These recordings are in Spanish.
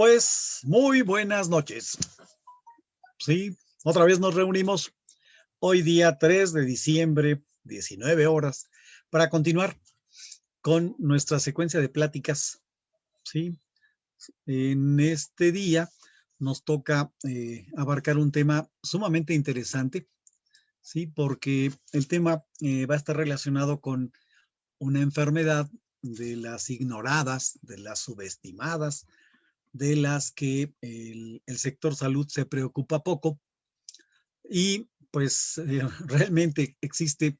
Pues muy buenas noches. Sí, otra vez nos reunimos hoy día 3 de diciembre, 19 horas, para continuar con nuestra secuencia de pláticas. Sí, en este día nos toca abarcar un tema sumamente interesante, sí, porque el tema va a estar relacionado con una enfermedad de las ignoradas, de las subestimadas, de las que el sector salud se preocupa poco y pues realmente existe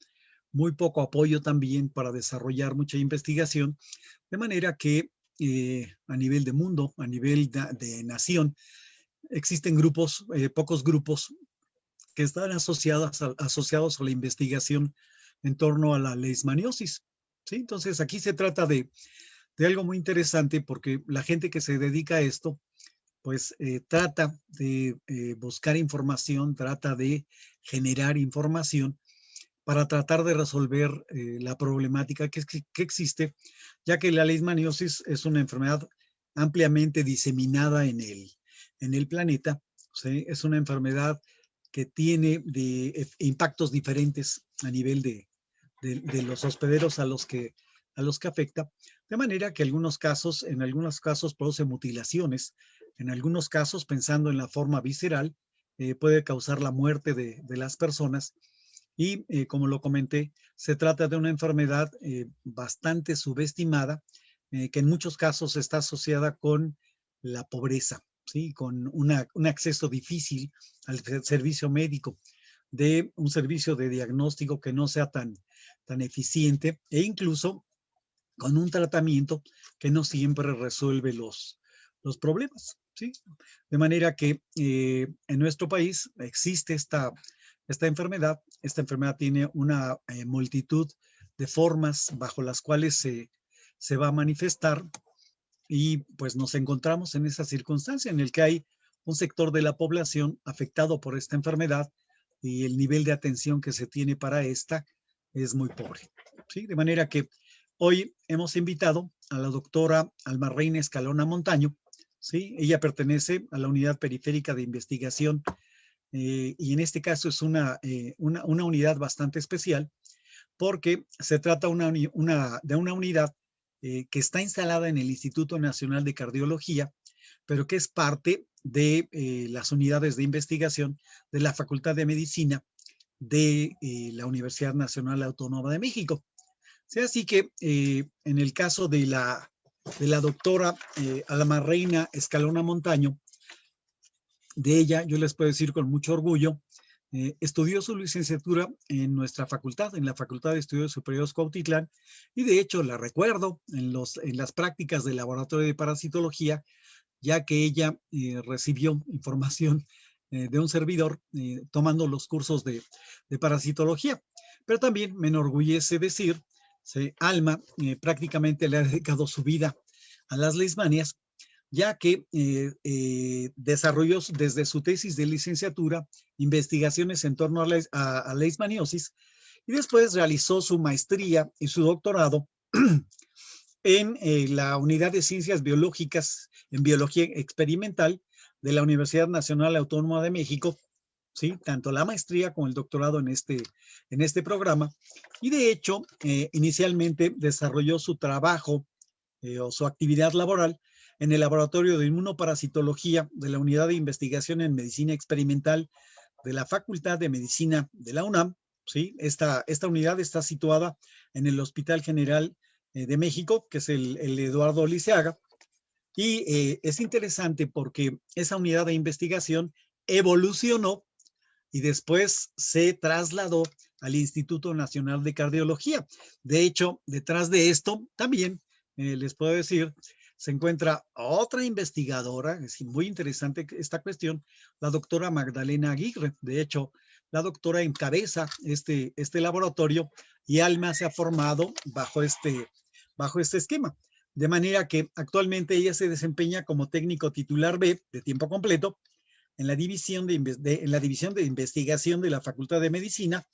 muy poco apoyo también para desarrollar mucha investigación, de manera que a nivel de mundo, a nivel de nación, existen grupos, pocos grupos que están asociados a la investigación en torno a la leishmaniosis. ¿Sí? Entonces aquí se trata de algo muy interesante porque la gente que se dedica a esto pues trata de buscar información, trata de generar información para tratar de resolver la problemática que existe, ya que la leishmaniosis es una enfermedad ampliamente diseminada en el planeta. ¿Sí? Es una enfermedad que tiene impactos diferentes a nivel de los hospederos a los que afecta, de manera que en algunos casos produce mutilaciones, en algunos casos, pensando en la forma visceral, puede causar la muerte de las personas y, como lo comenté, se trata de una enfermedad bastante subestimada, que en muchos casos está asociada con la pobreza, ¿sí? Con un acceso difícil al servicio médico, de un servicio de diagnóstico que no sea tan eficiente e incluso con un tratamiento que no siempre resuelve los problemas, ¿sí? De manera que en nuestro país existe esta enfermedad. Esta enfermedad tiene una multitud de formas bajo las cuales se va a manifestar y pues nos encontramos en esa circunstancia en el que hay un sector de la población afectado por esta enfermedad y el nivel de atención que se tiene para esta es muy pobre, ¿sí? De manera que hoy hemos invitado a la doctora Alma Reina Escalona Montaño, ¿sí? Ella pertenece a la Unidad Periférica de Investigación y en este caso es una unidad bastante especial porque se trata de una unidad que está instalada en el Instituto Nacional de Cardiología, pero que es parte de las unidades de investigación de la Facultad de Medicina de la Universidad Nacional Autónoma de México. Sí, así que en el caso de la doctora Alma Reina Escalona Montaño, de ella yo les puedo decir con mucho orgullo, estudió su licenciatura en nuestra facultad, en la Facultad de Estudios Superiores Cuautitlán, y de hecho la recuerdo en las prácticas del laboratorio de parasitología, ya que ella recibió información de un servidor tomando los cursos de parasitología. Pero también me enorgullece decir, Alma prácticamente le ha dedicado su vida a las leishmanias, ya que desarrolló desde su tesis de licenciatura investigaciones en torno a leishmaniosis y después realizó su maestría y su doctorado en la Unidad de Ciencias Biológicas en Biología Experimental de la Universidad Nacional Autónoma de México, ¿sí? Tanto la maestría como el doctorado en este programa. Y de hecho, inicialmente desarrolló su trabajo o su actividad laboral en el Laboratorio de Inmunoparasitología de la Unidad de Investigación en Medicina Experimental de la Facultad de Medicina de la UNAM. ¿Sí? Esta unidad está situada en el Hospital General de México, que es el Eduardo Liceaga, y es interesante porque esa unidad de investigación evolucionó y después se trasladó al Instituto Nacional de Cardiología. De hecho, detrás de esto también les puedo decir, se encuentra otra investigadora, es muy interesante esta cuestión, la doctora Magdalena Aguirre. De hecho, la doctora encabeza este laboratorio y Alma se ha formado bajo este esquema. De manera que actualmente ella se desempeña como técnico titular B de tiempo completo en la división de investigación de la Facultad de Medicina,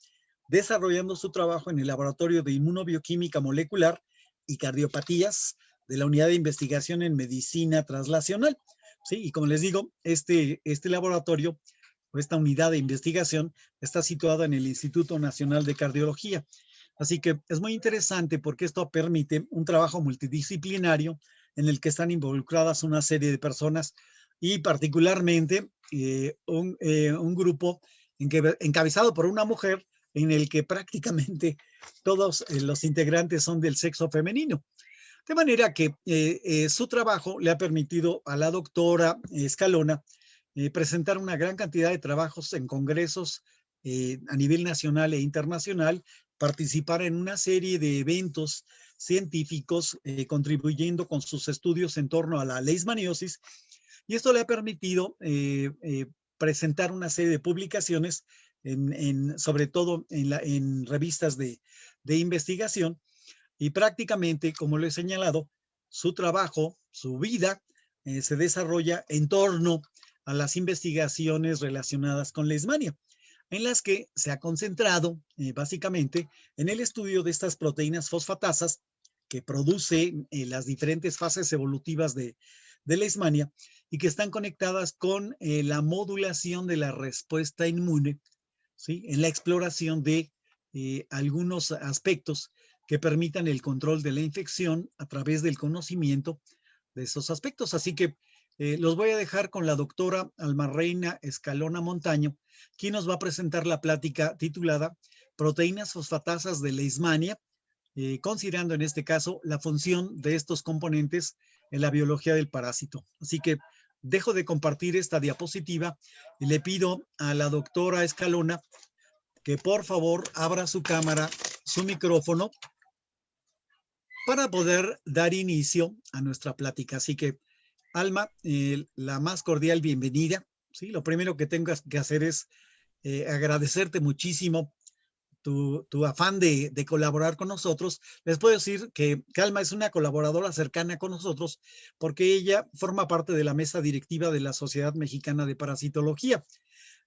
desarrollando su trabajo en el Laboratorio de Inmunobioquímica Molecular y Cardiopatías de la Unidad de Investigación en Medicina Translacional. ¿sí? Y como les digo, este laboratorio o esta unidad de investigación está situada en el Instituto Nacional de Cardiología. Así que es muy interesante porque esto permite un trabajo multidisciplinario en el que están involucradas una serie de personas y particularmente un grupo encabezado por una mujer en el que prácticamente todos los integrantes son del sexo femenino. De manera que su trabajo le ha permitido a la doctora Escalona presentar una gran cantidad de trabajos en congresos a nivel nacional e internacional, participar en una serie de eventos científicos, contribuyendo con sus estudios en torno a la leishmaniosis, y esto le ha permitido presentar una serie de publicaciones, sobre todo en revistas de investigación, y prácticamente, como lo he señalado, su trabajo, su vida, se desarrolla en torno a las investigaciones relacionadas con leishmania, en las que se ha concentrado básicamente en el estudio de estas proteínas fosfatasas que producen las diferentes fases evolutivas de leishmania y que están conectadas con la modulación de la respuesta inmune, ¿sí? En la exploración de algunos aspectos que permitan el control de la infección a través del conocimiento de esos aspectos. Así que los voy a dejar con la doctora Alma Reina Escalona Montaño, quien nos va a presentar la plática titulada Proteínas fosfatasas de leishmania, considerando en este caso la función de estos componentes en la biología del parásito. Así que dejo de compartir esta diapositiva y le pido a la doctora Escalona que por favor abra su cámara, su micrófono, para poder dar inicio a nuestra plática. Así que, Alma, la más cordial bienvenida. ¿Sí? Lo primero que tengas que hacer es agradecerte muchísimo tu afán de colaborar con nosotros. Les puedo decir que Alma es una colaboradora cercana con nosotros porque ella forma parte de la mesa directiva de la Sociedad Mexicana de Parasitología.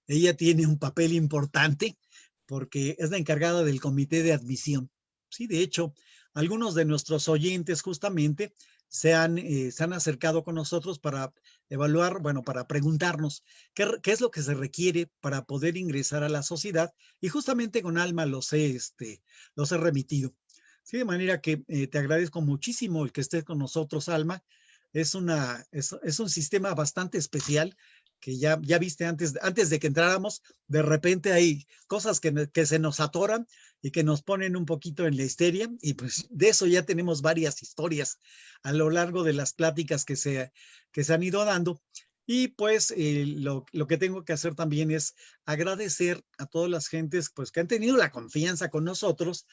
Ella tiene un papel importante porque es la encargada del comité de admisión. Sí, de hecho, algunos de nuestros oyentes justamente se han acercado con nosotros para evaluar, bueno, para preguntarnos qué es lo que se requiere para poder ingresar a la sociedad, y justamente con Alma los he remitido. Sí, de manera que te agradezco muchísimo el que estés con nosotros, Alma. Es un sistema bastante especial que ya viste antes de que entráramos. De repente hay cosas que se nos atoran y que nos ponen un poquito en la histeria, y pues de eso ya tenemos varias historias a lo largo de las pláticas que se han ido dando. Y pues lo que tengo que hacer también es agradecer a todas las gentes pues, que han tenido la confianza con nosotros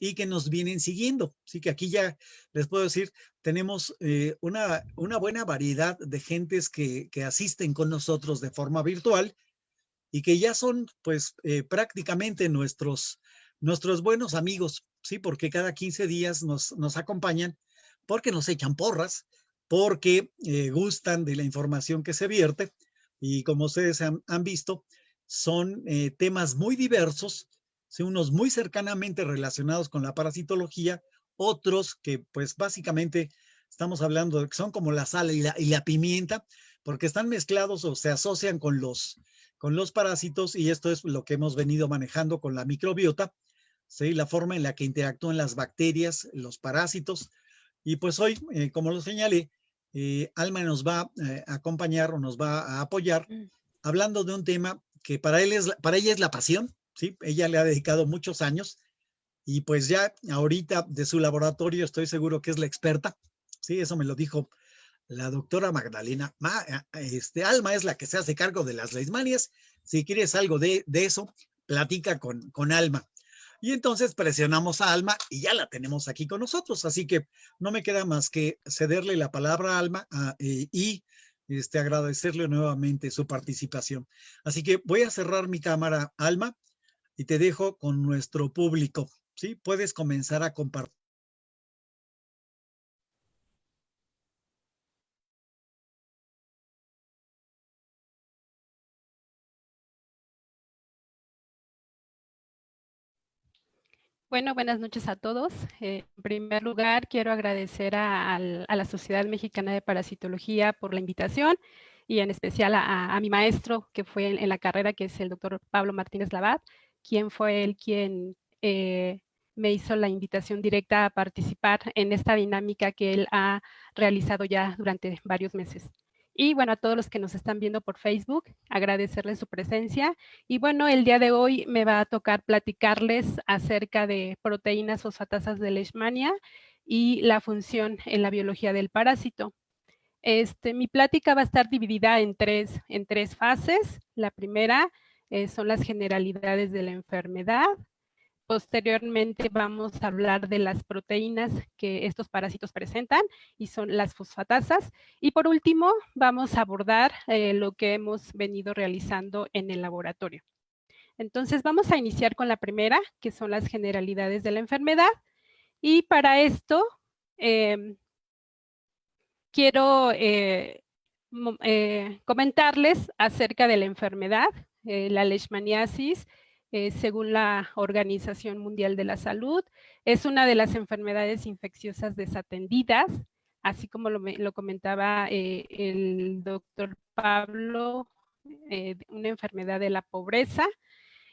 y que nos vienen siguiendo. Así que aquí ya les puedo decir, tenemos una buena variedad de gentes que asisten con nosotros de forma virtual y que ya son pues prácticamente nuestros buenos amigos, ¿sí? Porque cada 15 días nos acompañan, porque nos echan porras, porque gustan de la información que se vierte, y como ustedes han visto, son temas muy diversos, ¿sí? Unos muy cercanamente relacionados con la parasitología, otros que pues básicamente estamos hablando de que son como la sal y la pimienta, porque están mezclados o se asocian con los parásitos, y esto es lo que hemos venido manejando con la microbiota, ¿sí? La forma en la que interactúan las bacterias, los parásitos. Y pues hoy, como lo señalé, Alma nos va a acompañar o nos va a apoyar hablando de un tema que para ella es la pasión, ¿sí? Ella le ha dedicado muchos años y pues ya ahorita de su laboratorio estoy seguro que es la experta, ¿sí? Eso me lo dijo la doctora Magdalena. Alma es la que se hace cargo de las leishmanias. Si quieres algo de eso, platica con Alma. Y entonces presionamos a Alma y ya la tenemos aquí con nosotros. Así que no me queda más que cederle la palabra a Alma y agradecerle nuevamente su participación. Así que voy a cerrar mi cámara, Alma, y te dejo con nuestro público. ¿Sí? Puedes comenzar a compartir. Bueno, buenas noches a todos. En primer lugar, quiero agradecer a la Sociedad Mexicana de Parasitología por la invitación y en especial a mi maestro que fue en la carrera, que es el doctor Pablo Martínez Labat, quien fue él quien me hizo la invitación directa a participar en esta dinámica que él ha realizado ya durante varios meses. Y bueno, a todos los que nos están viendo por Facebook, agradecerles su presencia. Y bueno, el día de hoy me va a tocar platicarles acerca de proteínas fosfatasas de Leishmania y la función en la biología del parásito. Mi plática va a estar dividida en tres fases. La primera son las generalidades de la enfermedad. Posteriormente vamos a hablar de las proteínas que estos parásitos presentan y son las fosfatasas. Y por último vamos a abordar lo que hemos venido realizando en el laboratorio. Entonces vamos a iniciar con la primera, que son las generalidades de la enfermedad. Y para esto quiero comentarles acerca de la enfermedad, la leishmaniasis. Según la Organización Mundial de la Salud, es una de las enfermedades infecciosas desatendidas, así como lo comentaba el doctor Pablo, una enfermedad de la pobreza.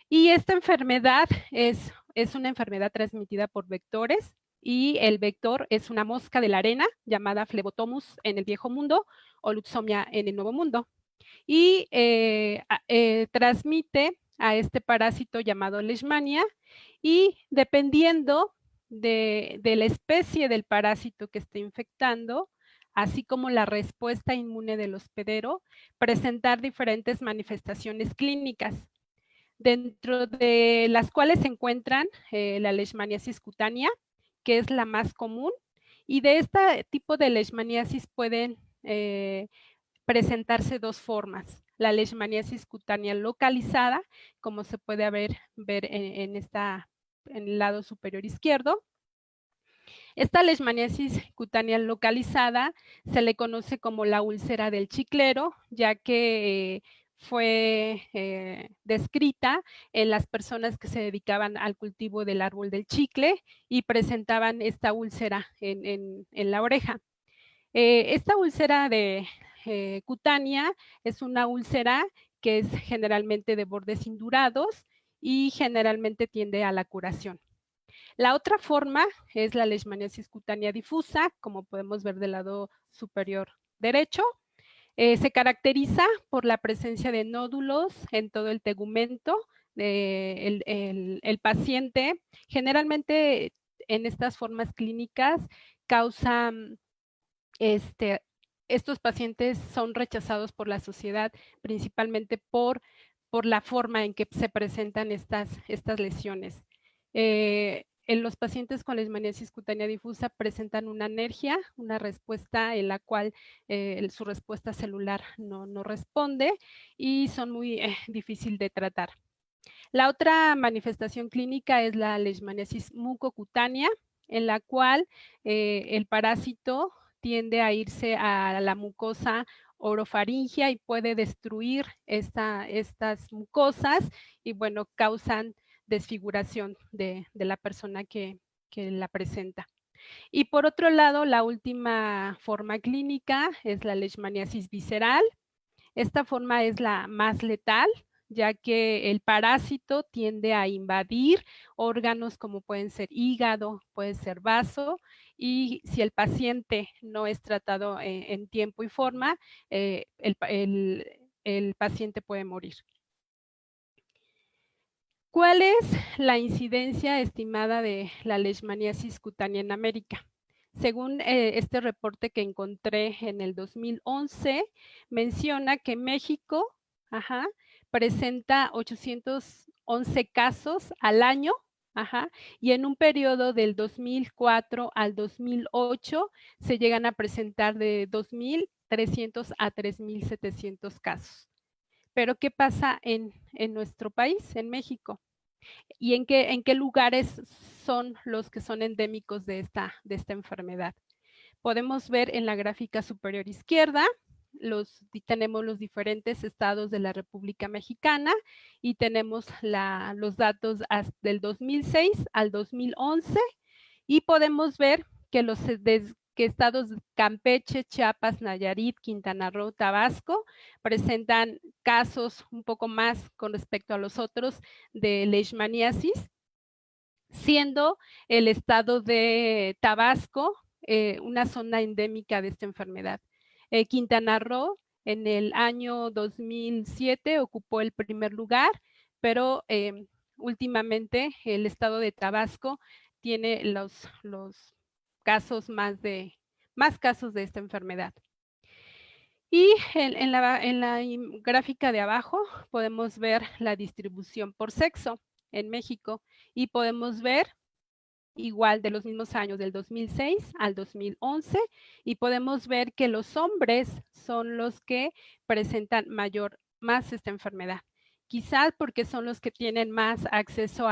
Y esta enfermedad es una enfermedad transmitida por vectores y el vector es una mosca de la arena llamada Phlebotomus en el Viejo Mundo o Luxomia en el Nuevo Mundo. Y transmite a este parásito llamado Leishmania y dependiendo de la especie del parásito que esté infectando, así como la respuesta inmune del hospedero, presentar diferentes manifestaciones clínicas, dentro de las cuales se encuentran la leishmaniasis cutánea, que es la más común, y de este tipo de leishmaniasis pueden presentarse dos formas. La leishmaniasis cutánea localizada, como se puede ver en el lado superior izquierdo. Esta leishmaniasis cutánea localizada se le conoce como la úlcera del chiclero, ya que fue descrita en las personas que se dedicaban al cultivo del árbol del chicle y presentaban esta úlcera en la oreja. Esta úlcera cutánea es una úlcera que es generalmente de bordes indurados y generalmente tiende a la curación. La otra forma es la leishmaniasis cutánea difusa, como podemos ver del lado superior derecho. Se caracteriza por la presencia de nódulos en todo el tegumento. El paciente generalmente en estas formas clínicas causan estos pacientes son rechazados por la sociedad principalmente por la forma en que se presentan estas lesiones. En los pacientes con leishmaniasis cutánea difusa presentan una anergia, una respuesta en la cual su respuesta celular no responde y son muy difícil de tratar. La otra manifestación clínica es la leishmaniasis mucocutánea, en la cual el parásito tiende a irse a la mucosa orofaringia y puede destruir estas mucosas y bueno, causan desfiguración de la persona que la presenta. Y por otro lado, la última forma clínica es la leishmaniasis visceral. Esta forma es la más letal, ya que el parásito tiende a invadir órganos como pueden ser hígado, puede ser vaso, y si el paciente no es tratado en tiempo y forma, el paciente puede morir. ¿Cuál es la incidencia estimada de la leishmaniasis cutánea en América? Según este reporte que encontré en el 2011, menciona que México presenta 811 casos al año, y en un periodo del 2004 al 2008 se llegan a presentar de 2.300 a 3.700 casos. Pero ¿qué pasa en nuestro país, en México? ¿Y en qué lugares son los que son endémicos de esta enfermedad? Podemos ver en la gráfica superior izquierda tenemos los diferentes estados de la República Mexicana y tenemos los datos del 2006 al 2011 y podemos ver que que estados de Campeche, Chiapas, Nayarit, Quintana Roo, Tabasco presentan casos un poco más con respecto a los otros de leishmaniasis, siendo el estado de Tabasco una zona endémica de esta enfermedad. Quintana Roo en el año 2007 ocupó el primer lugar, pero últimamente el estado de Tabasco tiene los casos más casos de esta enfermedad. Y en la gráfica de abajo podemos ver la distribución por sexo en México y podemos ver igual de los mismos años del 2006 al 2011 y podemos ver que los hombres son los que presentan más esta enfermedad. Quizás porque son los que tienen más acceso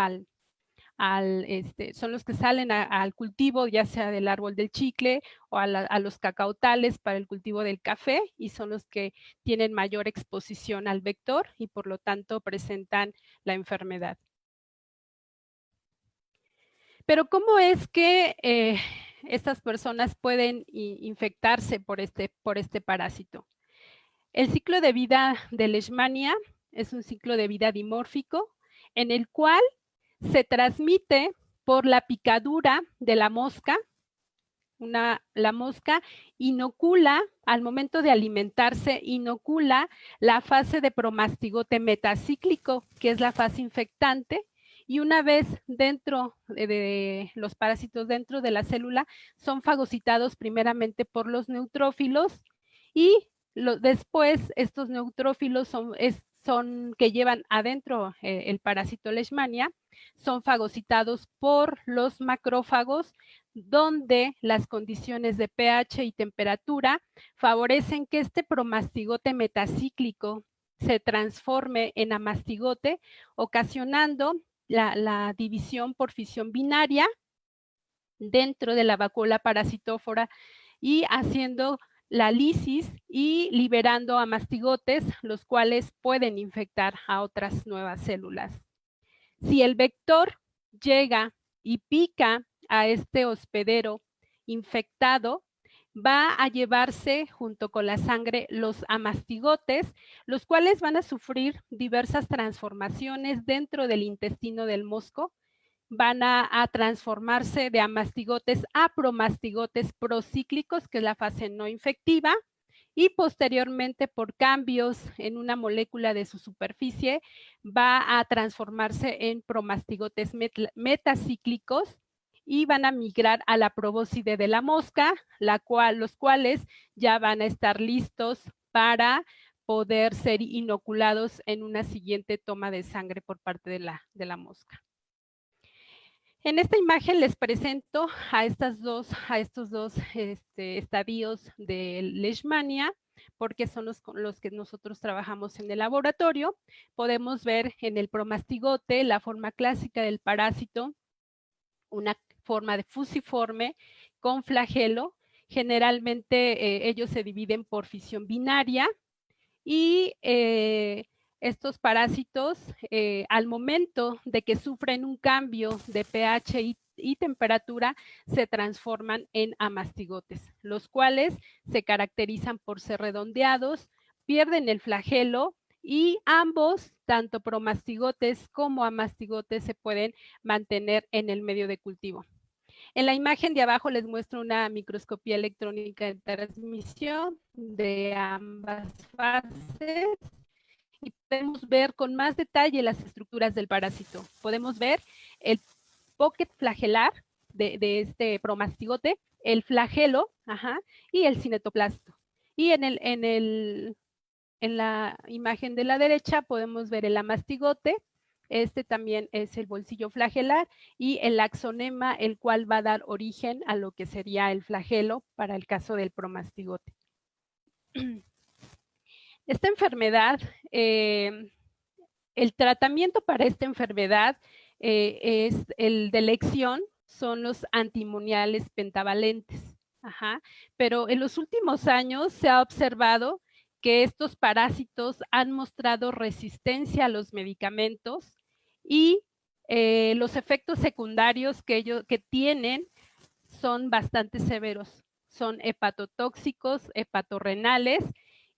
son los que salen al cultivo, ya sea del árbol del chicle o a los cacautales para el cultivo del café y son los que tienen mayor exposición al vector y por lo tanto presentan la enfermedad. Pero ¿cómo es que estas personas pueden infectarse por este parásito? El ciclo de vida de Leishmania es un ciclo de vida dimórfico en el cual se transmite por la picadura de la mosca. La mosca inocula, al momento de alimentarse, inocula la fase de promastigote metacíclico, que es la fase infectante, y una vez dentro de los parásitos dentro de la célula, son fagocitados primeramente por los neutrófilos y después estos neutrófilos son que llevan adentro el parásito Leishmania, son fagocitados por los macrófagos, donde las condiciones de pH y temperatura favorecen que este promastigote metacíclico se transforme en amastigote, ocasionando la división por fisión binaria dentro de la vacuola parasitófora y haciendo la lisis y liberando amastigotes, los cuales pueden infectar a otras nuevas células. Si el vector llega y pica a este hospedero infectado, va a llevarse junto con la sangre los amastigotes, los cuales van a sufrir diversas transformaciones dentro del intestino del mosco. Van a transformarse de amastigotes a promastigotes procíclicos, que es la fase no infectiva, y posteriormente por cambios en una molécula de su superficie va a transformarse en promastigotes metacíclicos y van a migrar a la probóscide de la mosca, los cuales ya van a estar listos para poder ser inoculados en una siguiente toma de sangre por parte de la mosca. En esta imagen les presento a estos dos estadios de Leishmania, porque son los que nosotros trabajamos en el laboratorio. Podemos ver en el promastigote la forma clásica del parásito, una forma de fusiforme con flagelo. Generalmente ellos se dividen por fisión binaria y estos parásitos, al momento de que sufren un cambio de pH y temperatura, se transforman en amastigotes, los cuales se caracterizan por ser redondeados, pierden el flagelo y ambos, tanto promastigotes como amastigotes, se pueden mantener en el medio de cultivo. En la imagen de abajo les muestro una microscopía electrónica de transmisión de ambas fases y podemos ver con más detalle las estructuras del parásito. Podemos ver el pocket flagelar de este promastigote, el flagelo y el cinetoplasto. Y en la imagen de la derecha podemos ver el amastigote. Este también es el bolsillo flagelar y el axonema, el cual va a dar origen a lo que sería el flagelo para el caso del promastigote. Esta enfermedad, el tratamiento para esta enfermedad es el de elección, son los antimoniales pentavalentes. Pero en los últimos años se ha observado que estos parásitos han mostrado resistencia a los medicamentos y los efectos secundarios que tienen son bastante severos. Son hepatotóxicos, hepatorrenales,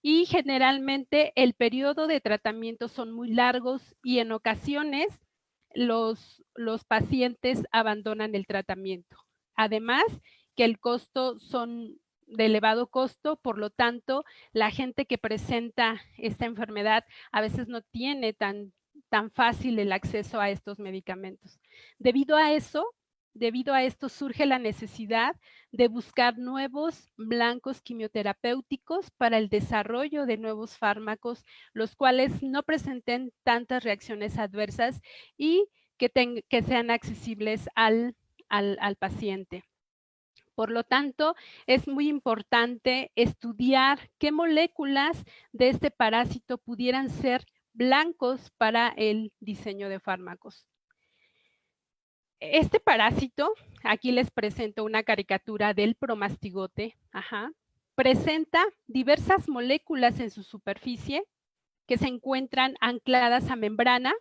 y generalmente el periodo de tratamiento son muy largos y en ocasiones los pacientes abandonan el tratamiento. Además, que el costo son de elevado costo, por lo tanto, la gente que presenta esta enfermedad a veces no tiene tan fácil el acceso a estos medicamentos. Debido a esto surge la necesidad de buscar nuevos blancos quimioterapéuticos para el desarrollo de nuevos fármacos, los cuales no presenten tantas reacciones adversas y que sean accesibles al paciente. Por lo tanto, es muy importante estudiar qué moléculas de este parásito pudieran ser blancos para el diseño de fármacos. Este parásito, aquí les presento una caricatura del promastigote, presenta diversas moléculas en su superficie que se encuentran ancladas a membrana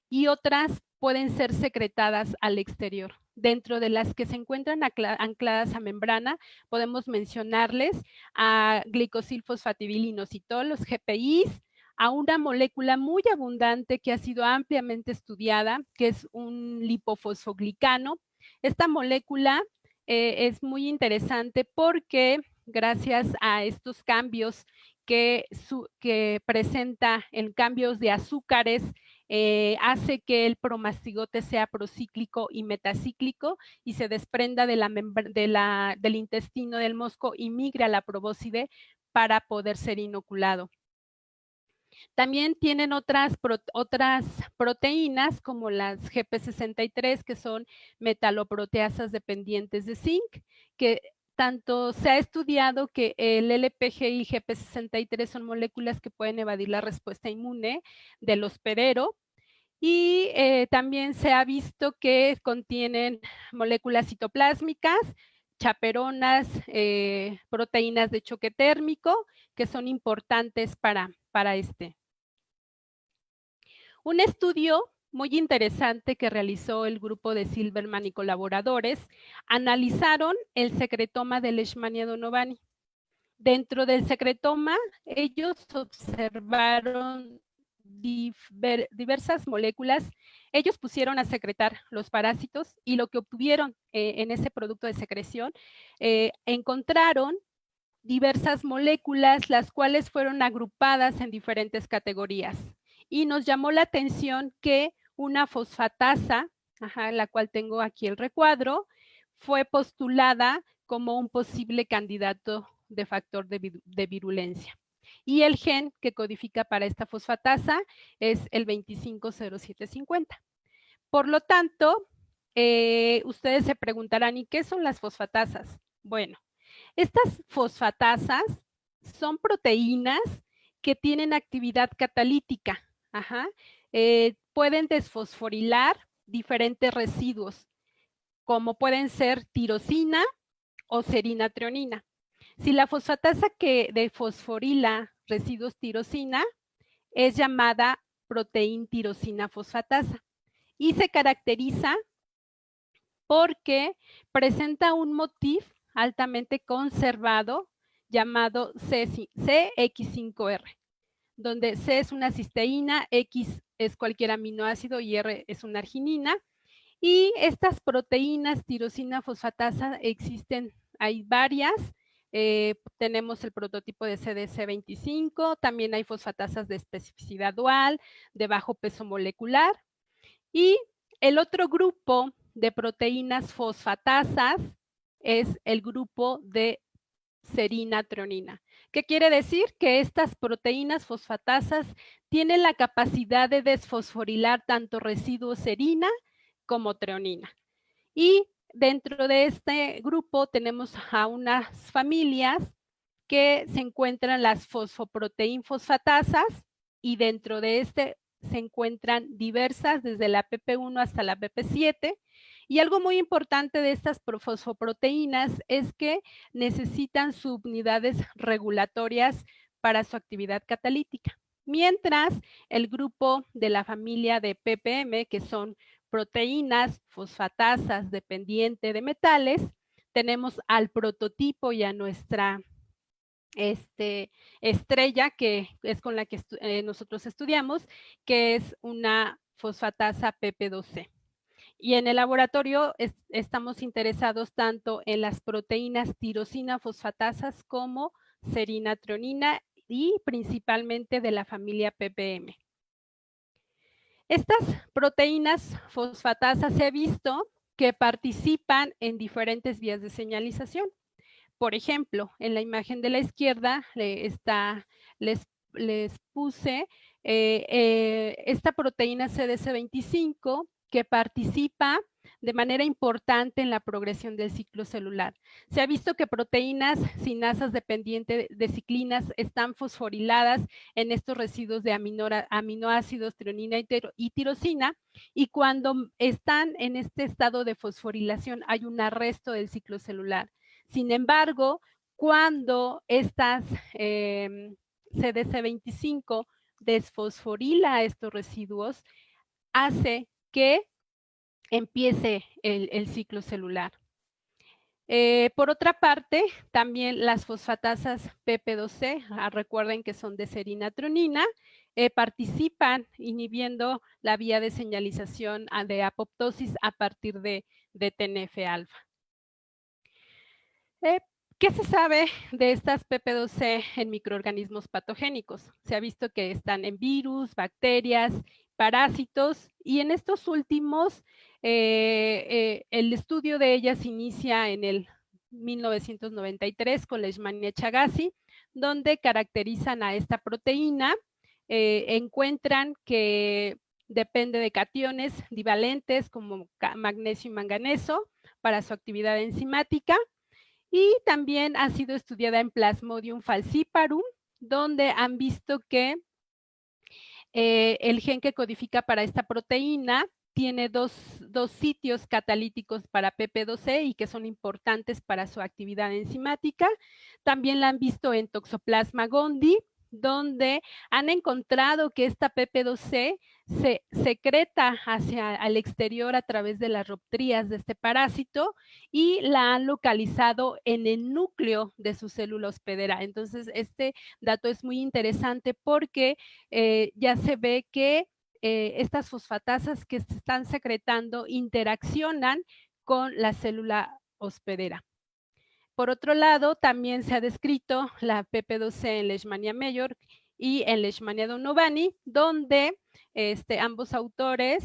y otras pueden ser secretadas al exterior. Dentro de las que se encuentran ancladas a membrana, podemos mencionarles a glicosilfosfatidilinositol, los GPIs, a una molécula muy abundante que ha sido ampliamente estudiada, que es un lipofosfoglicano. Esta molécula es muy interesante porque gracias a estos cambios que presenta en cambios de azúcares, hace que el promastigote sea procíclico y metacíclico y se desprenda del intestino del mosco y migre a la probóscide para poder ser inoculado. También tienen otras proteínas como las GP63, que son metaloproteasas dependientes de zinc, que tanto se ha estudiado que el LPG y GP63 son moléculas que pueden evadir la respuesta inmune del hospedero, y también se ha visto que contienen moléculas citoplásmicas, chaperonas, proteínas de choque térmico, que son importantes para este. Un estudio muy interesante que realizó el grupo de Silverman y colaboradores, analizaron el secretoma de Leishmania donovani. Dentro del secretoma, ellos observaron diversas moléculas. Ellos pusieron a secretar los parásitos y lo que obtuvieron en ese producto de secreción, encontraron diversas moléculas, las cuales fueron agrupadas en diferentes categorías. Y nos llamó la atención que una fosfatasa, la cual tengo aquí el recuadro, fue postulada como un posible candidato de factor de virulencia. Y el gen que codifica para esta fosfatasa es el 250750. Por lo tanto, ustedes se preguntarán, ¿y qué son las fosfatasas? Bueno, estas fosfatasas son proteínas que tienen actividad catalítica. Pueden desfosforilar diferentes residuos, como pueden ser tirosina o serina-treonina. Si la fosfatasa que desfosforila residuos tirosina es llamada proteína tirosina fosfatasa y se caracteriza porque presenta un motif altamente conservado llamado CX5R, donde C es una cisteína, X es cualquier aminoácido y R es una arginina. Y estas proteínas tirosina fosfatasa existen, hay varias. Tenemos el prototipo de CDC25, también hay fosfatasas de especificidad dual, de bajo peso molecular. Y el otro grupo de proteínas fosfatasas es el grupo de serina-treonina. ¿Qué quiere decir? Que estas proteínas fosfatasas tienen la capacidad de desfosforilar tanto residuos serina como treonina. Y dentro de este grupo tenemos a unas familias que se encuentran las fosfoproteín fosfatasas y dentro de este se encuentran diversas desde la PP1 hasta la PP7. Y algo muy importante de estas fosfoproteínas es que necesitan subunidades regulatorias para su actividad catalítica. Mientras el grupo de la familia de ppm, que son proteínas fosfatasas dependiente de metales, tenemos al prototipo y a nuestra estrella, que es con la que nosotros estudiamos, que es una fosfatasa PP2C. Y en el laboratorio estamos interesados tanto en las proteínas tirosina fosfatasas como serina treonina y principalmente de la familia ppm. Estas proteínas fosfatasas se ha visto que participan en diferentes vías de señalización. Por ejemplo, en la imagen de la izquierda les puse esta proteína CDC25 que participa de manera importante en la progresión del ciclo celular. Se ha visto que proteínas sinasas dependientes de ciclinas están fosforiladas en estos residuos de aminoácidos, treonina y tirosina, y cuando están en este estado de fosforilación hay un arresto del ciclo celular. Sin embargo, cuando estas CDC25 desfosforila estos residuos, hace que empiece el ciclo celular. Por otra parte, también las fosfatasas PP2C, recuerden que son de serina treonina, participan inhibiendo la vía de señalización de apoptosis a partir de TNF-alfa. ¿Qué se sabe de estas PP2C en microorganismos patogénicos? Se ha visto que están en virus, bacterias, parásitos, y en estos últimos, el estudio de ellas inicia en el 1993 con Leishmania chagassi, donde caracterizan a esta proteína, encuentran que depende de cationes divalentes como magnesio y manganeso para su actividad enzimática. Y también ha sido estudiada en Plasmodium falciparum, donde han visto que el gen que codifica para esta proteína tiene dos sitios catalíticos para PP2C y que son importantes para su actividad enzimática. También la han visto en Toxoplasma gondii, donde han encontrado que esta PP2C se secreta hacia el exterior a través de las roptrías de este parásito y la han localizado en el núcleo de su célula hospedera. Entonces, este dato es muy interesante porque ya se ve que estas fosfatasas que se están secretando interaccionan con la célula hospedera. Por otro lado, también se ha descrito la PP2C en Leishmania major y en Leishmania donovani, donde ambos autores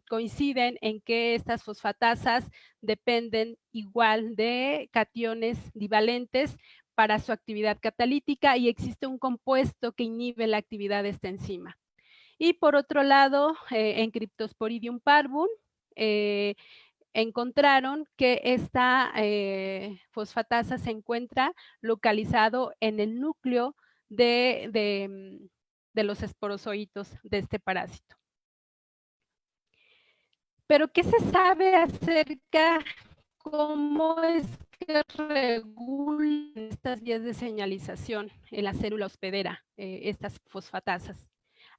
coinciden en que estas fosfatasas dependen igual de cationes divalentes para su actividad catalítica y existe un compuesto que inhibe la actividad de esta enzima. Y por otro lado, en Cryptosporidium parvum, encontraron que esta fosfatasa se encuentra localizado en el núcleo de los esporozoitos de este parásito. Pero, ¿qué se sabe acerca de cómo es que regulan estas vías de señalización en la célula hospedera, estas fosfatasas?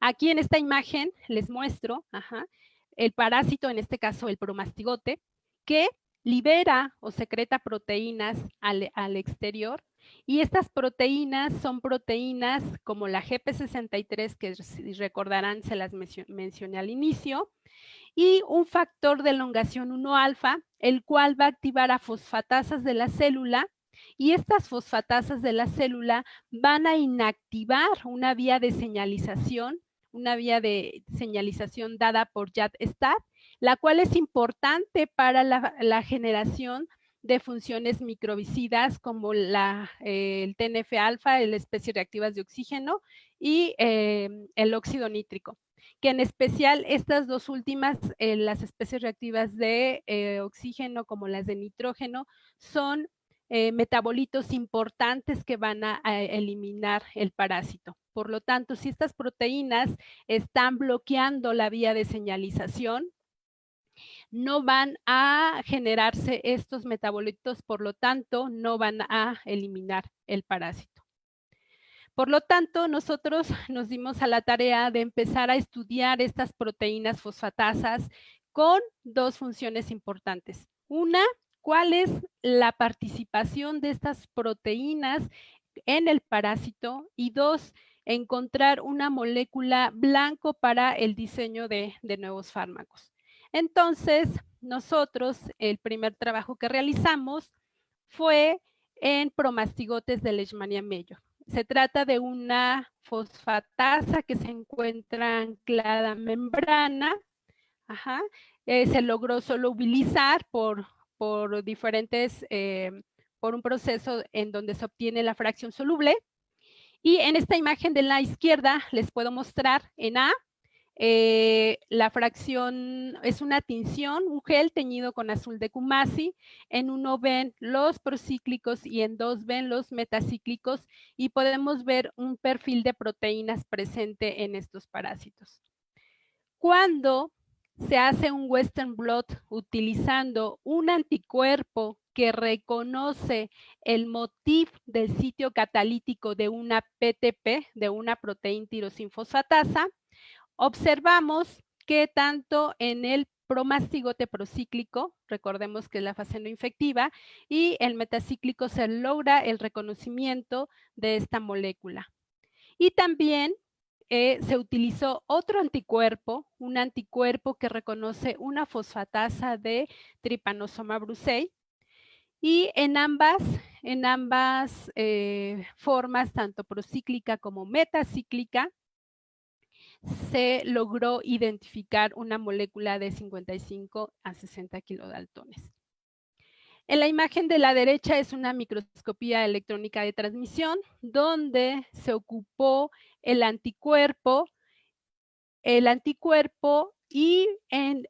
Aquí en esta imagen les muestro el parásito, en este caso el promastigote, que libera o secreta proteínas al exterior, y estas proteínas son proteínas como la GP63, que si recordarán se las mencioné al inicio, y un factor de elongación 1-alfa, el cual va a activar a fosfatasas de la célula, y estas fosfatasas de la célula van a inactivar una vía de señalización dada por JAD-STAT, la cual es importante para la generación de funciones microbicidas como el TNF-alfa, las especies reactivas de oxígeno y el óxido nítrico, que en especial estas dos últimas, las especies reactivas de oxígeno como las de nitrógeno, son metabolitos importantes que van a eliminar el parásito. Por lo tanto, si estas proteínas están bloqueando la vía de señalización, no van a generarse estos metabolitos, por lo tanto, no van a eliminar el parásito. Por lo tanto, nosotros nos dimos a la tarea de empezar a estudiar estas proteínas fosfatasas con dos funciones importantes. Una, ¿cuál es la participación de estas proteínas en el parásito? Y dos, encontrar una molécula blanco para el diseño de nuevos fármacos. Entonces, nosotros, el primer trabajo que realizamos fue en promastigotes de Leishmania major. Se trata de una fosfatasa que se encuentra anclada a membrana. Se logró solubilizar por diferentes, por un proceso en donde se obtiene la fracción soluble. Y en esta imagen de la izquierda les puedo mostrar en A, la fracción es una tinción, un gel teñido con azul de Kumasi. En uno ven los procíclicos y en dos ven los metacíclicos y podemos ver un perfil de proteínas presente en estos parásitos. Cuando se hace un Western blot utilizando un anticuerpo que reconoce el motif del sitio catalítico de una PTP, de una proteína tirosinfosfatasa, observamos que tanto en el promastigote procíclico, recordemos que es la fase no infectiva, y el metacíclico se logra el reconocimiento de esta molécula. Y también se utilizó otro anticuerpo, un anticuerpo que reconoce una fosfatasa de Trypanosoma brucei, y en ambas formas, tanto procíclica como metacíclica, se logró identificar una molécula de 55 a 60 kilodaltones. En la imagen de la derecha es una microscopía electrónica de transmisión donde se ocupó el anticuerpo y en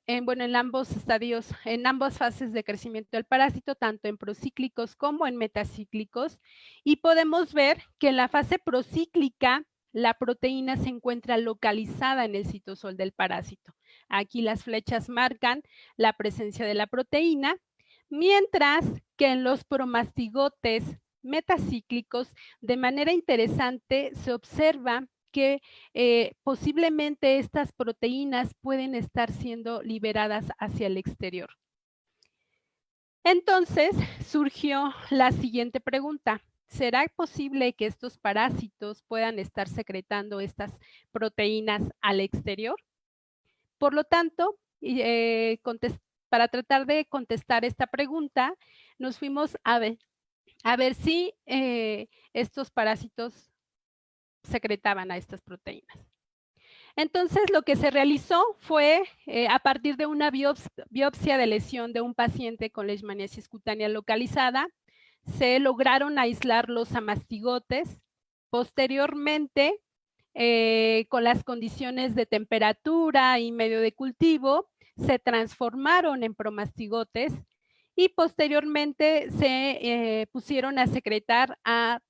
ambos estadios, en ambas fases de crecimiento del parásito, tanto en procíclicos como en metacíclicos, y podemos ver que en la fase procíclica la proteína se encuentra localizada en el citosol del parásito. Aquí las flechas marcan la presencia de la proteína, mientras que en los promastigotes metacíclicos, de manera interesante, se observa que posiblemente estas proteínas pueden estar siendo liberadas hacia el exterior. Entonces surgió la siguiente pregunta: ¿será posible que estos parásitos puedan estar secretando estas proteínas al exterior? Por lo tanto, para tratar de contestar esta pregunta, nos fuimos a ver si estos parásitos secretaban a estas proteínas. Entonces, lo que se realizó fue, a partir de una biopsia de lesión de un paciente con leishmaniasis cutánea localizada, se lograron aislar los amastigotes. Posteriormente, con las condiciones de temperatura y medio de cultivo, se transformaron en promastigotes y posteriormente se pusieron a secretar a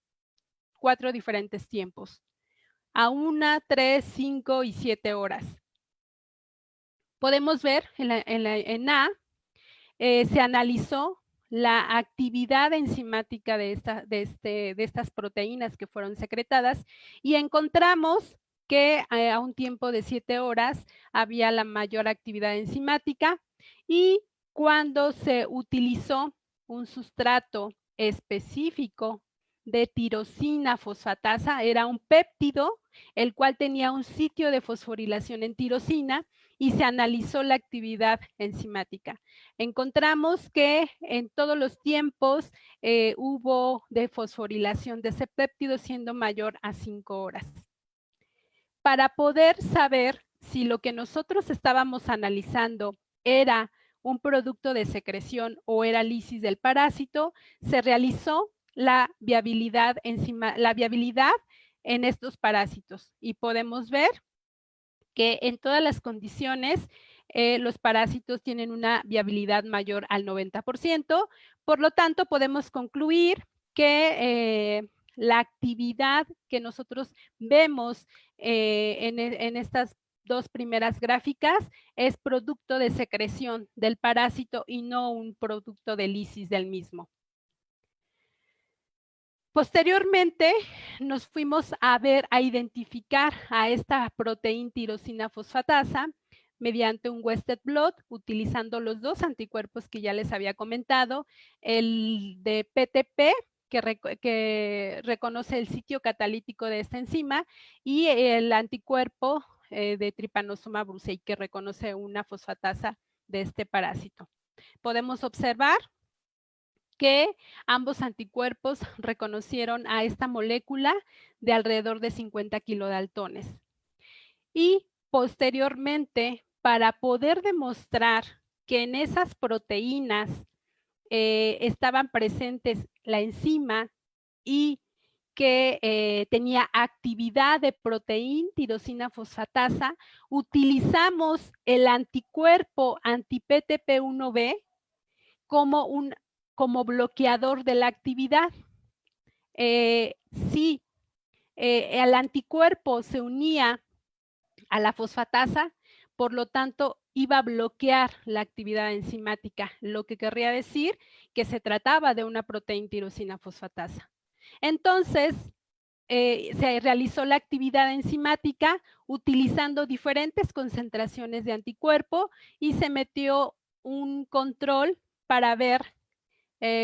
4 diferentes tiempos: a 1, 3, 5 y 7 horas. Podemos ver en A, se analizó la actividad enzimática de estas proteínas que fueron secretadas y encontramos que a un tiempo de 7 horas había la mayor actividad enzimática, y cuando se utilizó un sustrato específico de tirosina fosfatasa, era un péptido el cual tenía un sitio de fosforilación en tirosina, y se analizó la actividad enzimática. Encontramos que en todos los tiempos hubo defosforilación de ese péptido siendo mayor a 5 horas. Para poder saber si lo que nosotros estábamos analizando era un producto de secreción o era lisis del parásito, se realizó la viabilidad en estos parásitos, y podemos ver que en todas las condiciones los parásitos tienen una viabilidad mayor al 90%. Por lo tanto, podemos concluir que la actividad que nosotros vemos en estas dos primeras gráficas es producto de secreción del parásito y no un producto de lisis del mismo. Posteriormente, nos fuimos a identificar a esta proteína tirosina fosfatasa mediante un Western blot, utilizando los dos anticuerpos que ya les había comentado, el de PTP, que reconoce el sitio catalítico de esta enzima, y el anticuerpo de Trypanosoma brucei, que reconoce una fosfatasa de este parásito. Podemos observar que ambos anticuerpos reconocieron a esta molécula de alrededor de 50 kilodaltones. Y posteriormente, para poder demostrar que en esas proteínas estaban presentes la enzima y que tenía actividad de proteína tirosina fosfatasa, utilizamos el anticuerpo anti-PTP1B como bloqueador de la actividad. Si el anticuerpo se unía a la fosfatasa, por lo tanto iba a bloquear la actividad enzimática, lo que querría decir que se trataba de una proteína tirosina fosfatasa. Entonces, se realizó la actividad enzimática utilizando diferentes concentraciones de anticuerpo y se metió un control para ver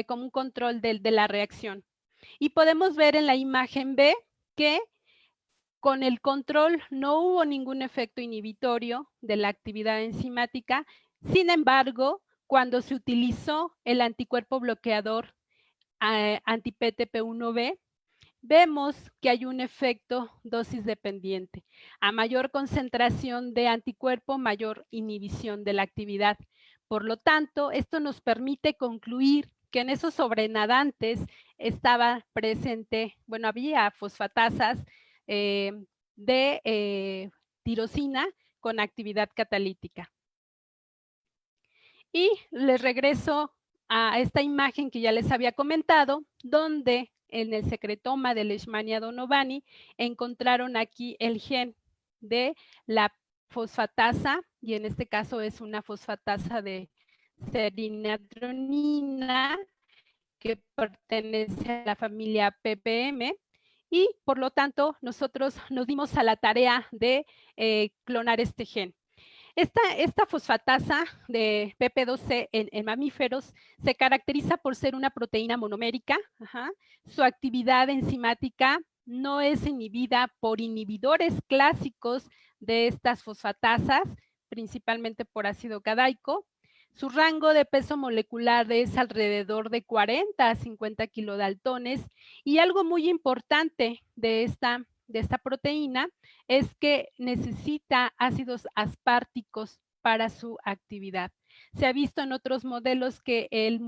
como un control de la reacción. Y podemos ver en la imagen B que con el control no hubo ningún efecto inhibitorio de la actividad enzimática. Sin embargo, cuando se utilizó el anticuerpo bloqueador anti-PTP1B, vemos que hay un efecto dosis dependiente. A mayor concentración de anticuerpo, mayor inhibición de la actividad. Por lo tanto, esto nos permite concluir que en esos sobrenadantes estaba presente, bueno, había fosfatasas de tirosina con actividad catalítica. Y les regreso a esta imagen que ya les había comentado, donde en el secretoma de Leishmania donovani encontraron aquí el gen de la fosfatasa, y en este caso es una fosfatasa de serinatronina que pertenece a la familia PPM, y por lo tanto nosotros nos dimos a la tarea de clonar este gen. Esta fosfatasa de PP2C en mamíferos se caracteriza por ser una proteína monomérica. Su actividad enzimática no es inhibida por inhibidores clásicos de estas fosfatasas, principalmente por ácido cadaico. Su rango de peso molecular es alrededor de 40 a 50 kilodaltones, y algo muy importante de esta proteína es que necesita ácidos asparticos para su actividad. Se ha visto en otros modelos que el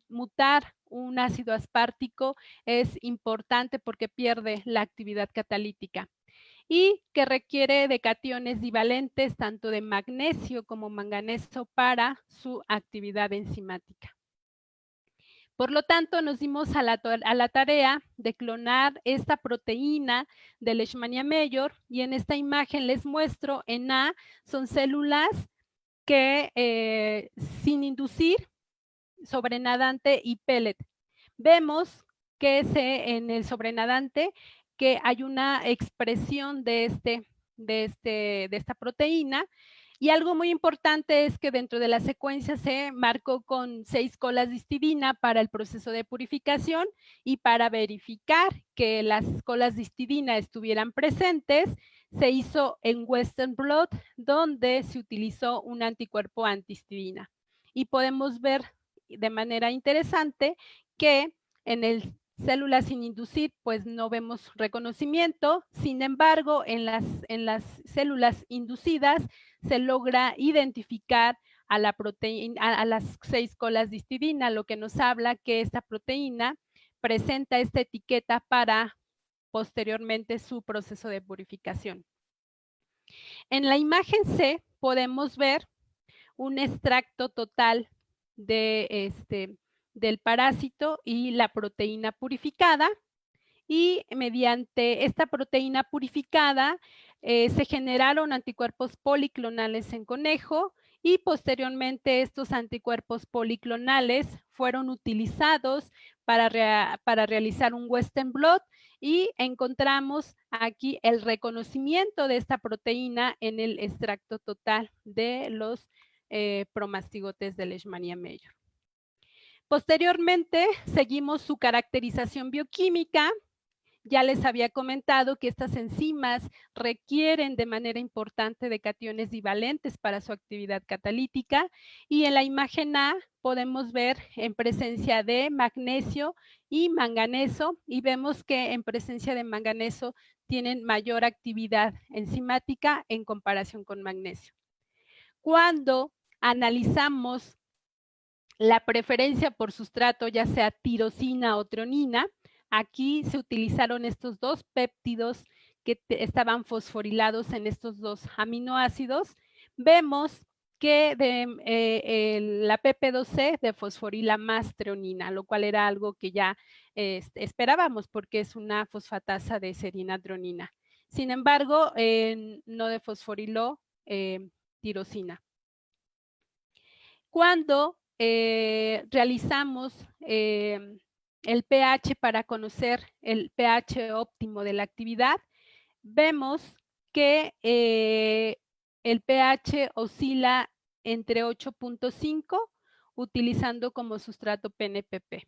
mutar un ácido aspartico es importante porque pierde la actividad catalítica, y que requiere de cationes divalentes tanto de magnesio como manganeso para su actividad enzimática. Por lo tanto, nos dimos a la tarea de clonar esta proteína de Leishmania major, y en esta imagen les muestro en A son células que sin inducir, sobrenadante y pellet. Vemos que en el sobrenadante que hay una expresión de esta proteína, y algo muy importante es que dentro de la secuencia se marcó con 6 colas de histidina para el proceso de purificación, y para verificar que las colas de histidina estuvieran presentes, se hizo en Western blot, donde se utilizó un anticuerpo antihistidina. Y podemos ver de manera interesante que en el células sin inducir, pues no vemos reconocimiento. Sin embargo, en las células inducidas se logra identificar a la proteína, a las 6 colas de histidina, lo que nos habla que esta proteína presenta esta etiqueta para posteriormente su proceso de purificación. En la imagen C podemos ver un extracto total del parásito y la proteína purificada, y mediante esta proteína purificada se generaron anticuerpos policlonales en conejo, y posteriormente estos anticuerpos policlonales fueron utilizados para realizar un Western blot y encontramos aquí el reconocimiento de esta proteína en el extracto total de los promastigotes de Leishmania major. Posteriormente, seguimos su caracterización bioquímica. Ya les había comentado que estas enzimas requieren de manera importante de cationes divalentes para su actividad catalítica y en la imagen A podemos ver en presencia de magnesio y manganeso y vemos que en presencia de manganeso tienen mayor actividad enzimática en comparación con magnesio. Cuando analizamos la preferencia por sustrato, ya sea tirosina o treonina, aquí se utilizaron estos dos péptidos que estaban fosforilados en estos dos aminoácidos. Vemos que la PP2C defosforila más treonina, lo cual era algo que ya esperábamos porque es una fosfatasa de serina treonina. Sin embargo, no defosforiló tirosina. Cuando realizamos el pH para conocer el pH óptimo de la actividad, vemos que el pH oscila entre 8.5 utilizando como sustrato PNPP.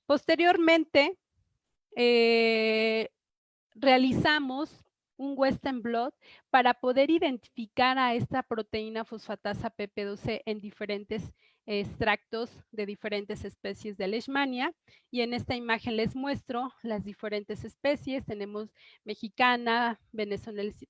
Posteriormente, realizamos un Western blot para poder identificar a esta proteína fosfatasa PP2C en diferentes extractos de diferentes especies de Leishmania. Y en esta imagen les muestro las diferentes especies. Tenemos mexicana,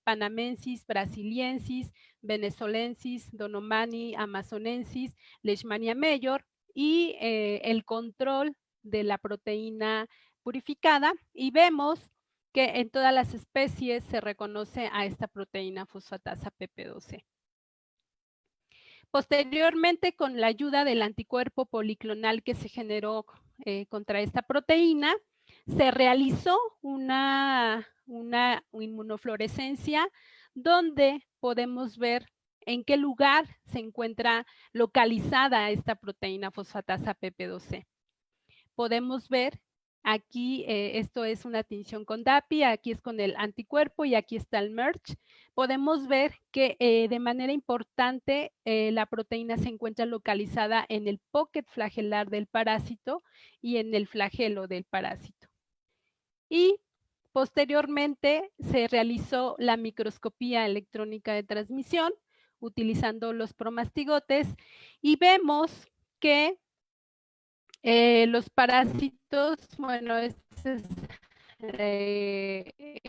panamensis, brasiliensis, venezolensis, donomani, amazonensis, Leishmania major y el control de la proteína purificada. Y vemos que en todas las especies se reconoce a esta proteína fosfatasa PP2C. Posteriormente, con la ayuda del anticuerpo policlonal que se generó contra esta proteína, se realizó una inmunofluorescencia donde podemos ver en qué lugar se encuentra localizada esta proteína fosfatasa PP2C. Podemos ver aquí, esto es una tinción con DAPI, aquí es con el anticuerpo y aquí está el merge. Podemos ver que de manera importante la proteína se encuentra localizada en el pocket flagelar del parásito y en el flagelo del parásito. Y posteriormente se realizó la microscopía electrónica de transmisión utilizando los promastigotes y vemos que los parásitos, bueno, este es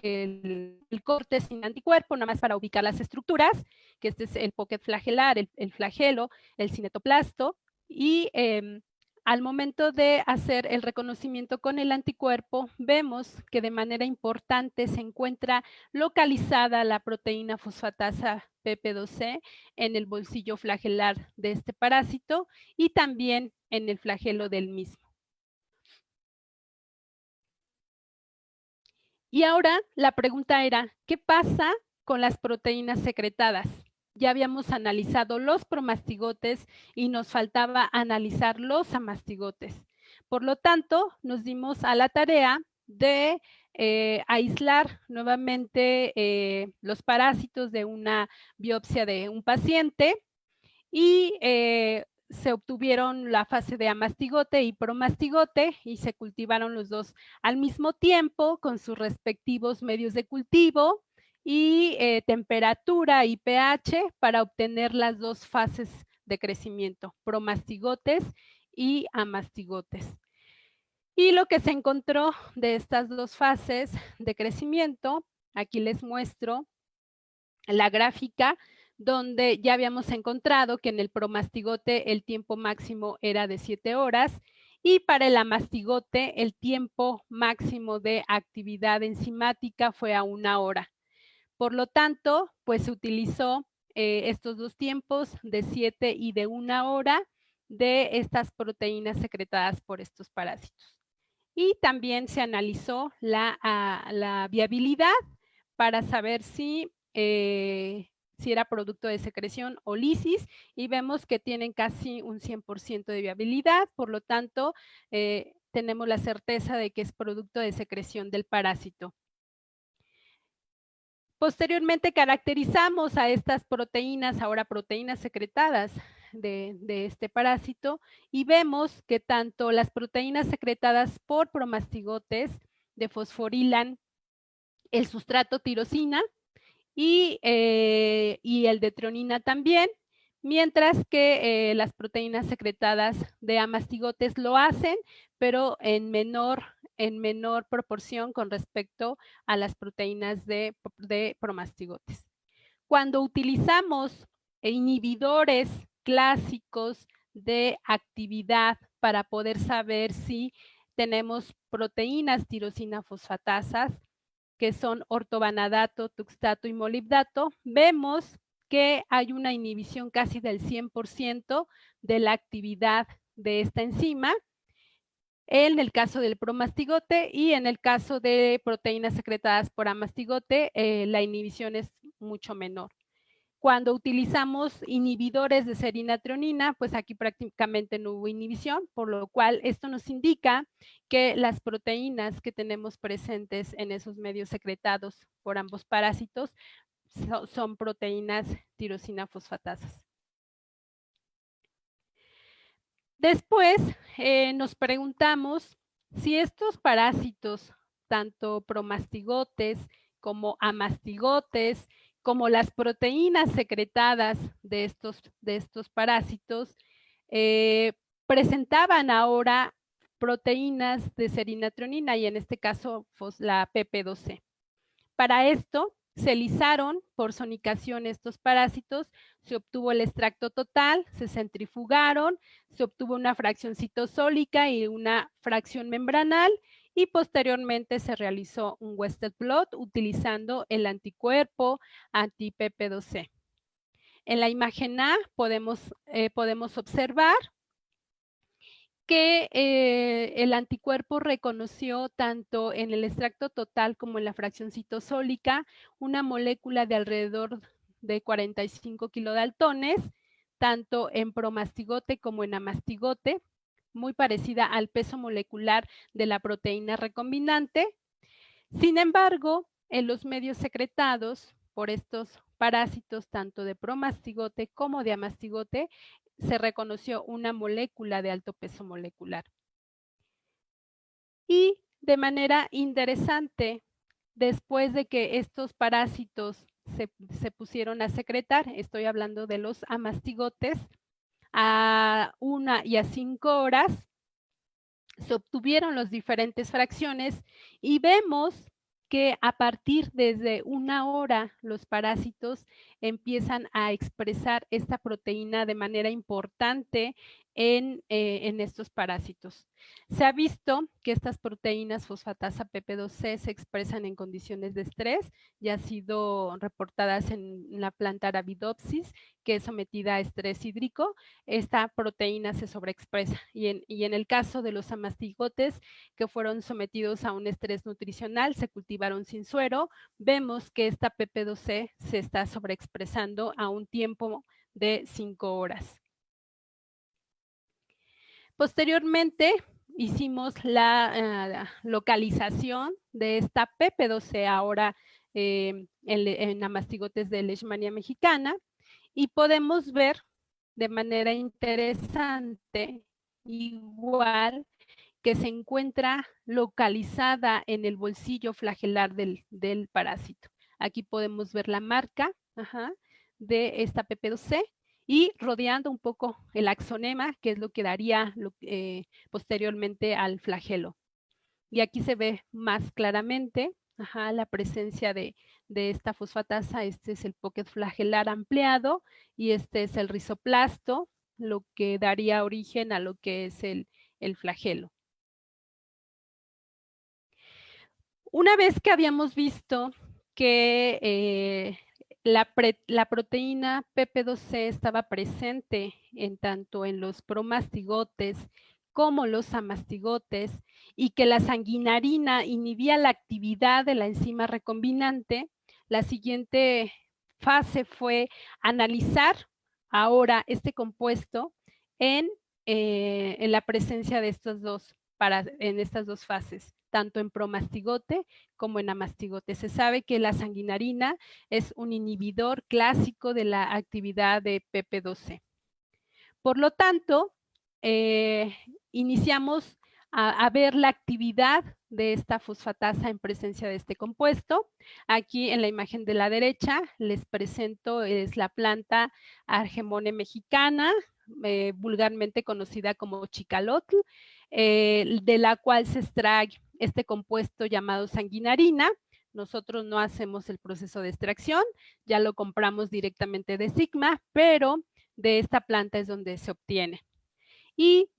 el corte sin anticuerpo, nada más para ubicar las estructuras, que este es el pocket flagelar, el flagelo, el cinetoplasto, y al momento de hacer el reconocimiento con el anticuerpo, vemos que de manera importante se encuentra localizada la proteína fosfatasa PP2C en el bolsillo flagelar de este parásito y también en el flagelo del mismo. Y ahora la pregunta era, ¿qué pasa con las proteínas secretadas? Ya habíamos analizado los promastigotes y nos faltaba analizar los amastigotes. Por lo tanto, nos dimos a la tarea de aislar nuevamente los parásitos de una biopsia de un paciente y se obtuvieron la fase de amastigote y promastigote y se cultivaron los dos al mismo tiempo con sus respectivos medios de cultivo y temperatura y pH para obtener las dos fases de crecimiento, promastigotes y amastigotes. Y lo que se encontró de estas dos fases de crecimiento, aquí les muestro la gráfica donde ya habíamos encontrado que en el promastigote el tiempo máximo era de 7 horas y para el amastigote el tiempo máximo de actividad enzimática fue a 1 hora. Por lo tanto, pues se utilizó estos dos tiempos de 7 y de 1 hora de estas proteínas secretadas por estos parásitos. Y también se analizó la viabilidad para saber si si era producto de secreción o lisis, y vemos que tienen casi un 100% de viabilidad, por lo tanto, tenemos la certeza de que es producto de secreción del parásito. Posteriormente caracterizamos a estas proteínas, ahora proteínas secretadas de este parásito, y vemos que tanto las proteínas secretadas por promastigotes defosforilan el sustrato tirosina y el de treonina también, mientras que las proteínas secretadas de amastigotes lo hacen, pero en menor proporción con respecto a las proteínas de promastigotes. Cuando utilizamos inhibidores clásicos de actividad para poder saber si tenemos proteínas tirosina fosfatasas, que son ortobanadato, tuxtato y molibdato, vemos que hay una inhibición casi del 100% de la actividad de esta enzima, en el caso del promastigote, y en el caso de proteínas secretadas por amastigote, la inhibición es mucho menor. Cuando utilizamos inhibidores de serina-treonina, pues aquí prácticamente no hubo inhibición, por lo cual esto nos indica que las proteínas que tenemos presentes en esos medios secretados por ambos parásitos son proteínas tirosina fosfatasas. Después nos preguntamos si estos parásitos, tanto promastigotes como amastigotes, como las proteínas secretadas de estos parásitos, presentaban ahora proteínas de serina-treonina, y en este caso la PP2C. Para esto se lisaron por sonicación estos parásitos, se obtuvo el extracto total, se centrifugaron, se obtuvo una fracción citosólica y una fracción membranal, y posteriormente se realizó un Western blot utilizando el anticuerpo anti-PP2C. En la imagen A podemos observar que el anticuerpo reconoció tanto en el extracto total como en la fracción citosólica una molécula de alrededor de 45 kilodaltones, tanto en promastigote como en amastigote, muy parecida al peso molecular de la proteína recombinante. Sin embargo, en los medios secretados por estos parásitos, tanto de promastigote como de amastigote, se reconoció una molécula de alto peso molecular. Y de manera interesante, después de que estos parásitos se pusieron a secretar, estoy hablando de los amastigotes, a 1 y a 5 horas, se obtuvieron las diferentes fracciones y vemos que a partir desde 1 hora los parásitos empiezan a expresar esta proteína de manera importante en estos parásitos. Se ha visto que estas proteínas fosfatasa PP2C se expresan en condiciones de estrés, ya ha sido reportadas en la planta Arabidopsis, que es sometida a estrés hídrico. Esta proteína se sobreexpresa, y en el caso de los amastigotes que fueron sometidos a un estrés nutricional, se cultivaron sin suero, vemos que esta PP2C se está sobreexpresando a un tiempo de 5 horas. Posteriormente, hicimos la localización de esta PP2C ahora en amastigotes de Leishmania mexicana, y podemos ver de manera interesante, igual, que se encuentra localizada en el bolsillo flagelar del parásito. Aquí podemos ver la marca de esta PP2C, y rodeando un poco el axonema, que es lo que daría posteriormente al flagelo. Y aquí se ve más claramente la presencia de esta fosfatasa. Este es el pocket flagelar ampliado y este es el rizoplasto, lo que daría origen a lo que es el flagelo. Una vez que habíamos visto que la proteína PP2C estaba presente tanto en los promastigotes como los amastigotes, y que la sanguinarina inhibía la actividad de la enzima recombinante, la siguiente fase fue analizar ahora este compuesto en la presencia de en estas dos fases, tanto en promastigote como en amastigote. Se sabe que la sanguinarina es un inhibidor clásico de la actividad de PP2C. Por lo tanto, iniciamos a ver la actividad de esta fosfatasa en presencia de este compuesto. Aquí en la imagen de la derecha les presento es la planta Argemone mexicana, vulgarmente conocida como chicalotl, de la cual se extrae este compuesto llamado sanguinarina. Nosotros no hacemos el proceso de extracción, ya lo compramos directamente de Sigma, pero de esta planta es donde se obtiene. Y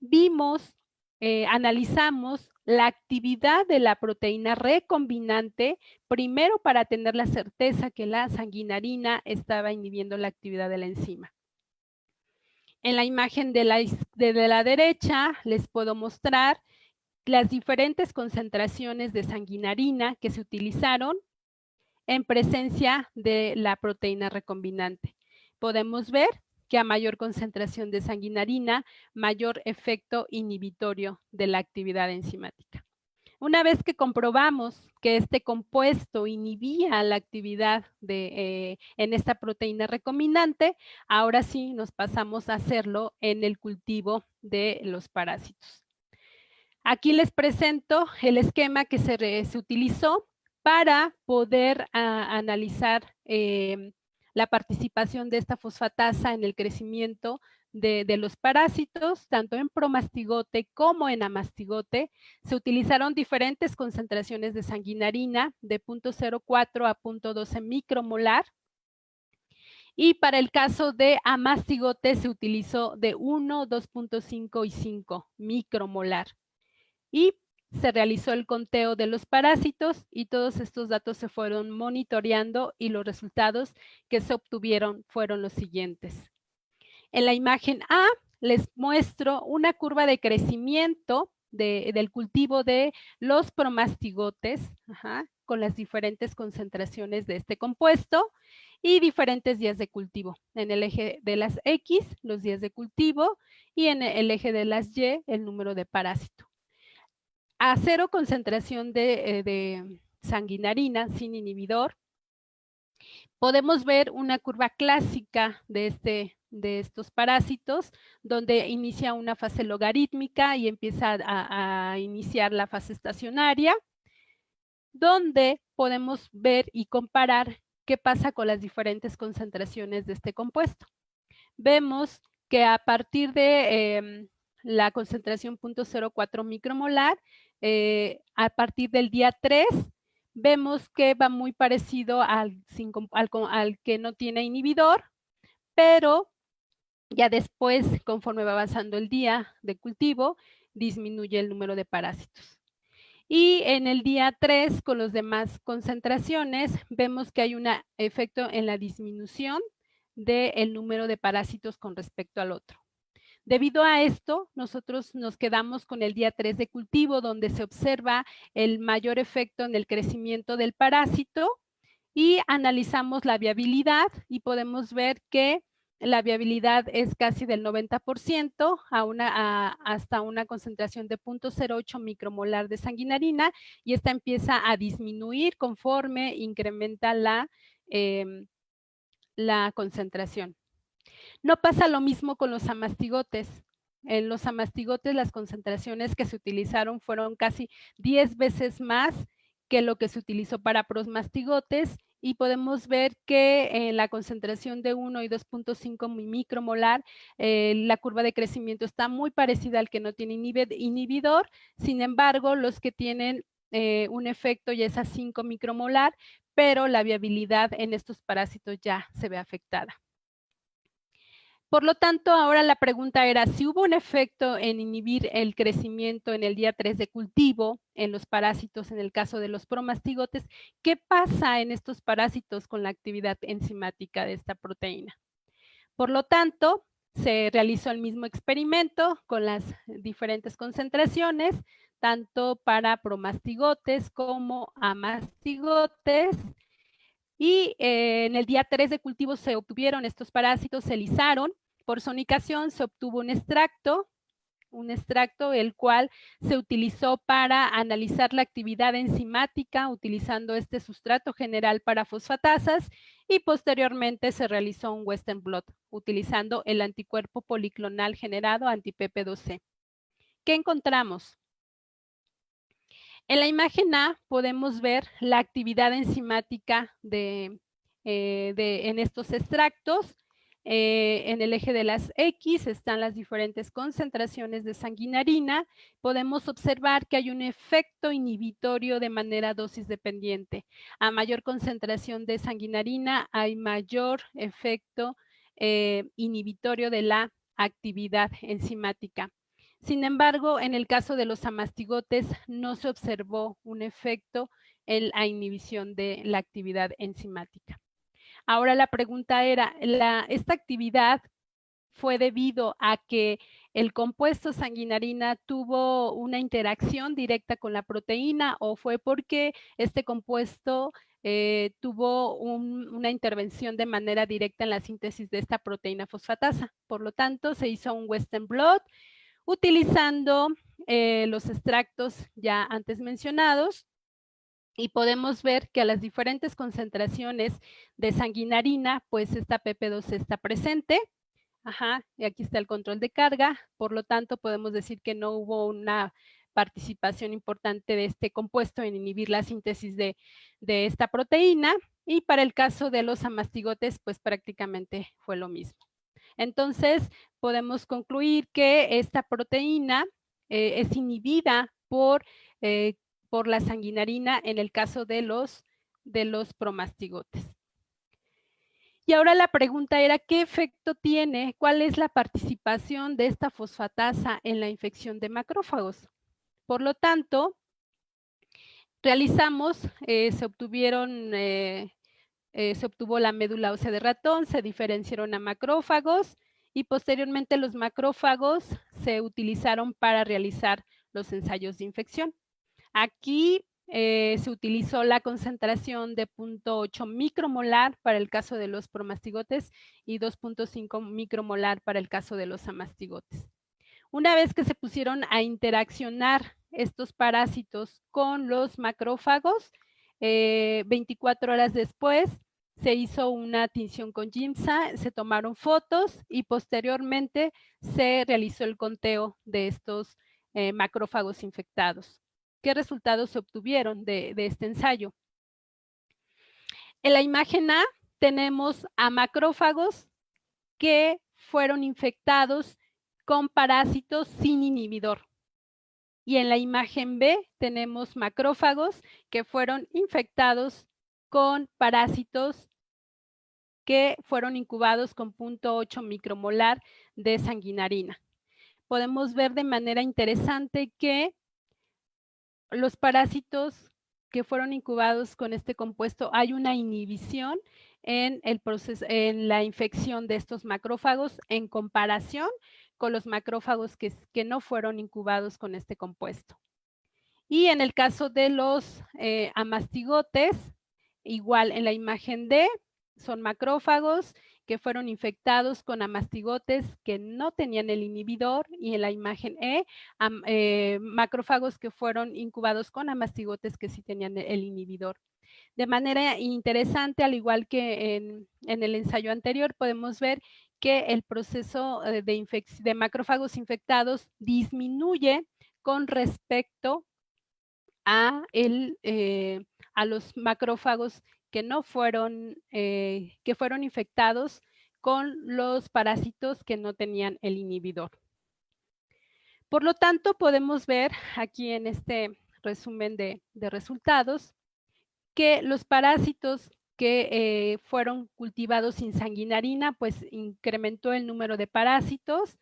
analizamos la actividad de la proteína recombinante, primero para tener la certeza que la sanguinarina estaba inhibiendo la actividad de la enzima. En la imagen de la derecha les puedo mostrar las diferentes concentraciones de sanguinarina que se utilizaron en presencia de la proteína recombinante. Podemos ver que a mayor concentración de sanguinarina, mayor efecto inhibitorio de la actividad enzimática. Una vez que comprobamos que este compuesto inhibía la actividad en esta proteína recombinante, ahora sí nos pasamos a hacerlo en el cultivo de los parásitos. Aquí les presento el esquema que se utilizó para poder analizar la participación de esta fosfatasa en el crecimiento de los parásitos, tanto en promastigote como en amastigote. Se utilizaron diferentes concentraciones de sanguinarina de 0.04 a 0.12 micromolar. Y para el caso de amastigote se utilizó de 1, 2.5 y 5 micromolar. Y se realizó el conteo de los parásitos y todos estos datos se fueron monitoreando y los resultados que se obtuvieron fueron los siguientes. En la imagen A les muestro una curva de crecimiento del cultivo de los promastigotes, con las diferentes concentraciones de este compuesto y diferentes días de cultivo. En el eje de las X, los días de cultivo, y en el eje de las Y, el número de parásito. A cero concentración de sanguinarina sin inhibidor, podemos ver una curva clásica de estos parásitos, donde inicia una fase logarítmica y empieza a iniciar la fase estacionaria, donde podemos ver y comparar qué pasa con las diferentes concentraciones de este compuesto. Vemos que a partir de la concentración 0.04 micromolar, a partir del día 3, vemos que va muy parecido al que no tiene inhibidor, pero ya después, conforme va avanzando el día de cultivo, disminuye el número de parásitos. Y en el día 3, con las demás concentraciones, vemos que hay un efecto en la disminución del número de parásitos con respecto al otro. Debido a esto, nosotros nos quedamos con el día 3 de cultivo, donde se observa el mayor efecto en el crecimiento del parásito y analizamos la viabilidad y podemos ver que la viabilidad es casi del 90% hasta una concentración de 0.08 micromolar de sanguinarina, y esta empieza a disminuir conforme incrementa la concentración. No pasa lo mismo con los amastigotes. En los amastigotes las concentraciones que se utilizaron fueron casi 10 veces más que lo que se utilizó para promastigotes, y podemos ver que en la concentración de 1 y 2.5 micromolar, la curva de crecimiento está muy parecida al que no tiene inhibidor. Sin embargo, los que tienen un efecto ya es a 5 micromolar, pero la viabilidad en estos parásitos ya se ve afectada. Por lo tanto, ahora la pregunta era, si hubo un efecto en inhibir el crecimiento en el día 3 de cultivo en los parásitos, en el caso de los promastigotes, ¿qué pasa en estos parásitos con la actividad enzimática de esta proteína? Por lo tanto, se realizó el mismo experimento con las diferentes concentraciones, tanto para promastigotes como amastigotes, Y en el día 3 de cultivo se obtuvieron estos parásitos, se lisaron. Por sonicación se obtuvo un extracto el cual se utilizó para analizar la actividad enzimática utilizando este sustrato general para fosfatasas y posteriormente se realizó un Western blot utilizando el anticuerpo policlonal generado anti-PP2C. ¿Qué encontramos? En la imagen A podemos ver la actividad enzimática en estos extractos. En el eje de las X están las diferentes concentraciones de sanguinarina. Podemos observar que hay un efecto inhibitorio de manera dosis dependiente. A mayor concentración de sanguinarina hay mayor efecto inhibitorio de la actividad enzimática. Sin embargo, en el caso de los amastigotes no se observó un efecto en la inhibición de la actividad enzimática. Ahora la pregunta era, ¿esta actividad fue debido a que el compuesto sanguinarina tuvo una interacción directa con la proteína o fue porque este compuesto tuvo una intervención de manera directa en la síntesis de esta proteína fosfatasa? Por lo tanto, se hizo un Western blot utilizando los extractos ya antes mencionados y podemos ver que a las diferentes concentraciones de sanguinarina, pues esta PP2 está presente. Y aquí está el control de carga, por lo tanto podemos decir que no hubo una participación importante de este compuesto en inhibir la síntesis de esta proteína y para el caso de los amastigotes, pues prácticamente fue lo mismo. Entonces, podemos concluir que esta proteína es inhibida por la sanguinarina en el caso de los promastigotes. Y ahora la pregunta era, ¿qué efecto tiene? ¿Cuál es la participación de esta fosfatasa en la infección de macrófagos? Por lo tanto, realizamos, se obtuvo la médula ósea de ratón, se diferenciaron a macrófagos y posteriormente los macrófagos se utilizaron para realizar los ensayos de infección. Aquí se utilizó la concentración de 0.8 micromolar para el caso de los promastigotes y 2.5 micromolar para el caso de los amastigotes. Una vez que se pusieron a interaccionar estos parásitos con los macrófagos, 24 horas después se hizo una tinción con Giemsa, se tomaron fotos y posteriormente se realizó el conteo de estos macrófagos infectados. ¿Qué resultados se obtuvieron de este ensayo? En la imagen A tenemos a macrófagos que fueron infectados con parásitos sin inhibidor. Y en la imagen B tenemos macrófagos que fueron infectados con parásitos que fueron incubados con 0.8 micromolar de sanguinarina. Podemos ver de manera interesante que los parásitos que fueron incubados con este compuesto, hay una inhibición en el proceso, en la infección de estos macrófagos en comparación con los macrófagos que no fueron incubados con este compuesto. Y en el caso de los amastigotes, igual en la imagen D, son macrófagos que fueron infectados con amastigotes que no tenían el inhibidor y en la imagen E, macrófagos que fueron incubados con amastigotes que sí tenían el inhibidor. De manera interesante, al igual que en el ensayo anterior, podemos ver que el proceso de macrófagos infectados disminuye con respecto a los macrófagos que no fueron, que fueron infectados con los parásitos que no tenían el inhibidor. Por lo tanto, podemos ver aquí en este resumen de resultados que los parásitos que fueron cultivados sin sanguinarina, pues incrementó el número de parásitos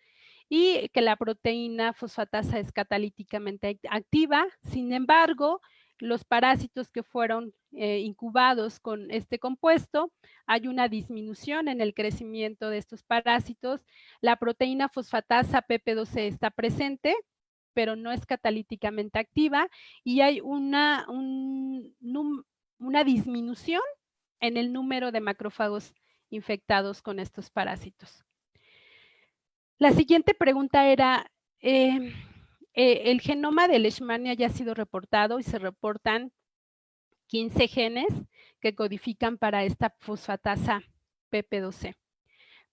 y que la proteína fosfatasa es catalíticamente activa. Sin embargo, los parásitos que fueron incubados con este compuesto, hay una disminución en el crecimiento de estos parásitos. La proteína fosfatasa PP2C está presente, pero no es catalíticamente activa y hay una disminución en el número de macrófagos infectados con estos parásitos. La siguiente pregunta era, el genoma de Leishmania ya ha sido reportado y se reportan 15 genes que codifican para esta fosfatasa PP2C.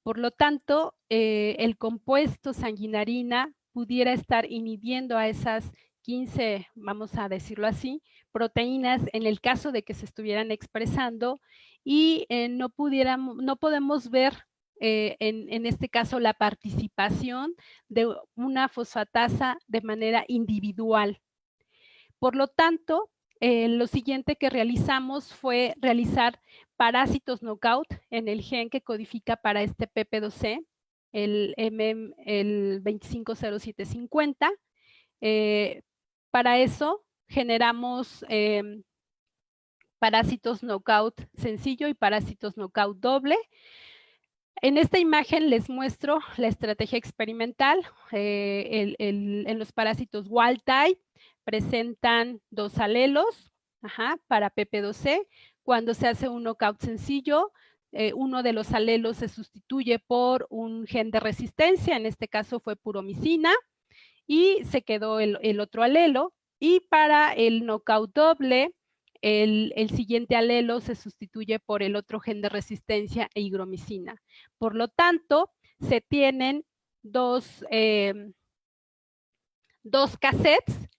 Por lo tanto, el compuesto sanguinarina pudiera estar inhibiendo a esas 15, vamos a decirlo así, proteínas en el caso de que se estuvieran expresando y no podemos ver en este caso la participación de una fosfatasa de manera individual. Por lo tanto, lo siguiente que realizamos fue realizar parásitos knockout en el gen que codifica para este PP2C, el 250750. Para eso generamos parásitos knockout sencillo y parásitos knockout doble. En esta imagen les muestro la estrategia experimental. En los parásitos wild type presentan 2 alelos para PP2C. Cuando se hace un knockout sencillo, uno de los alelos se sustituye por un gen de resistencia, en este caso fue puromicina, y se quedó el otro alelo. Y para el knockout doble, el siguiente alelo se sustituye por el otro gen de resistencia e higromicina. Por lo tanto, se tienen dos cassettes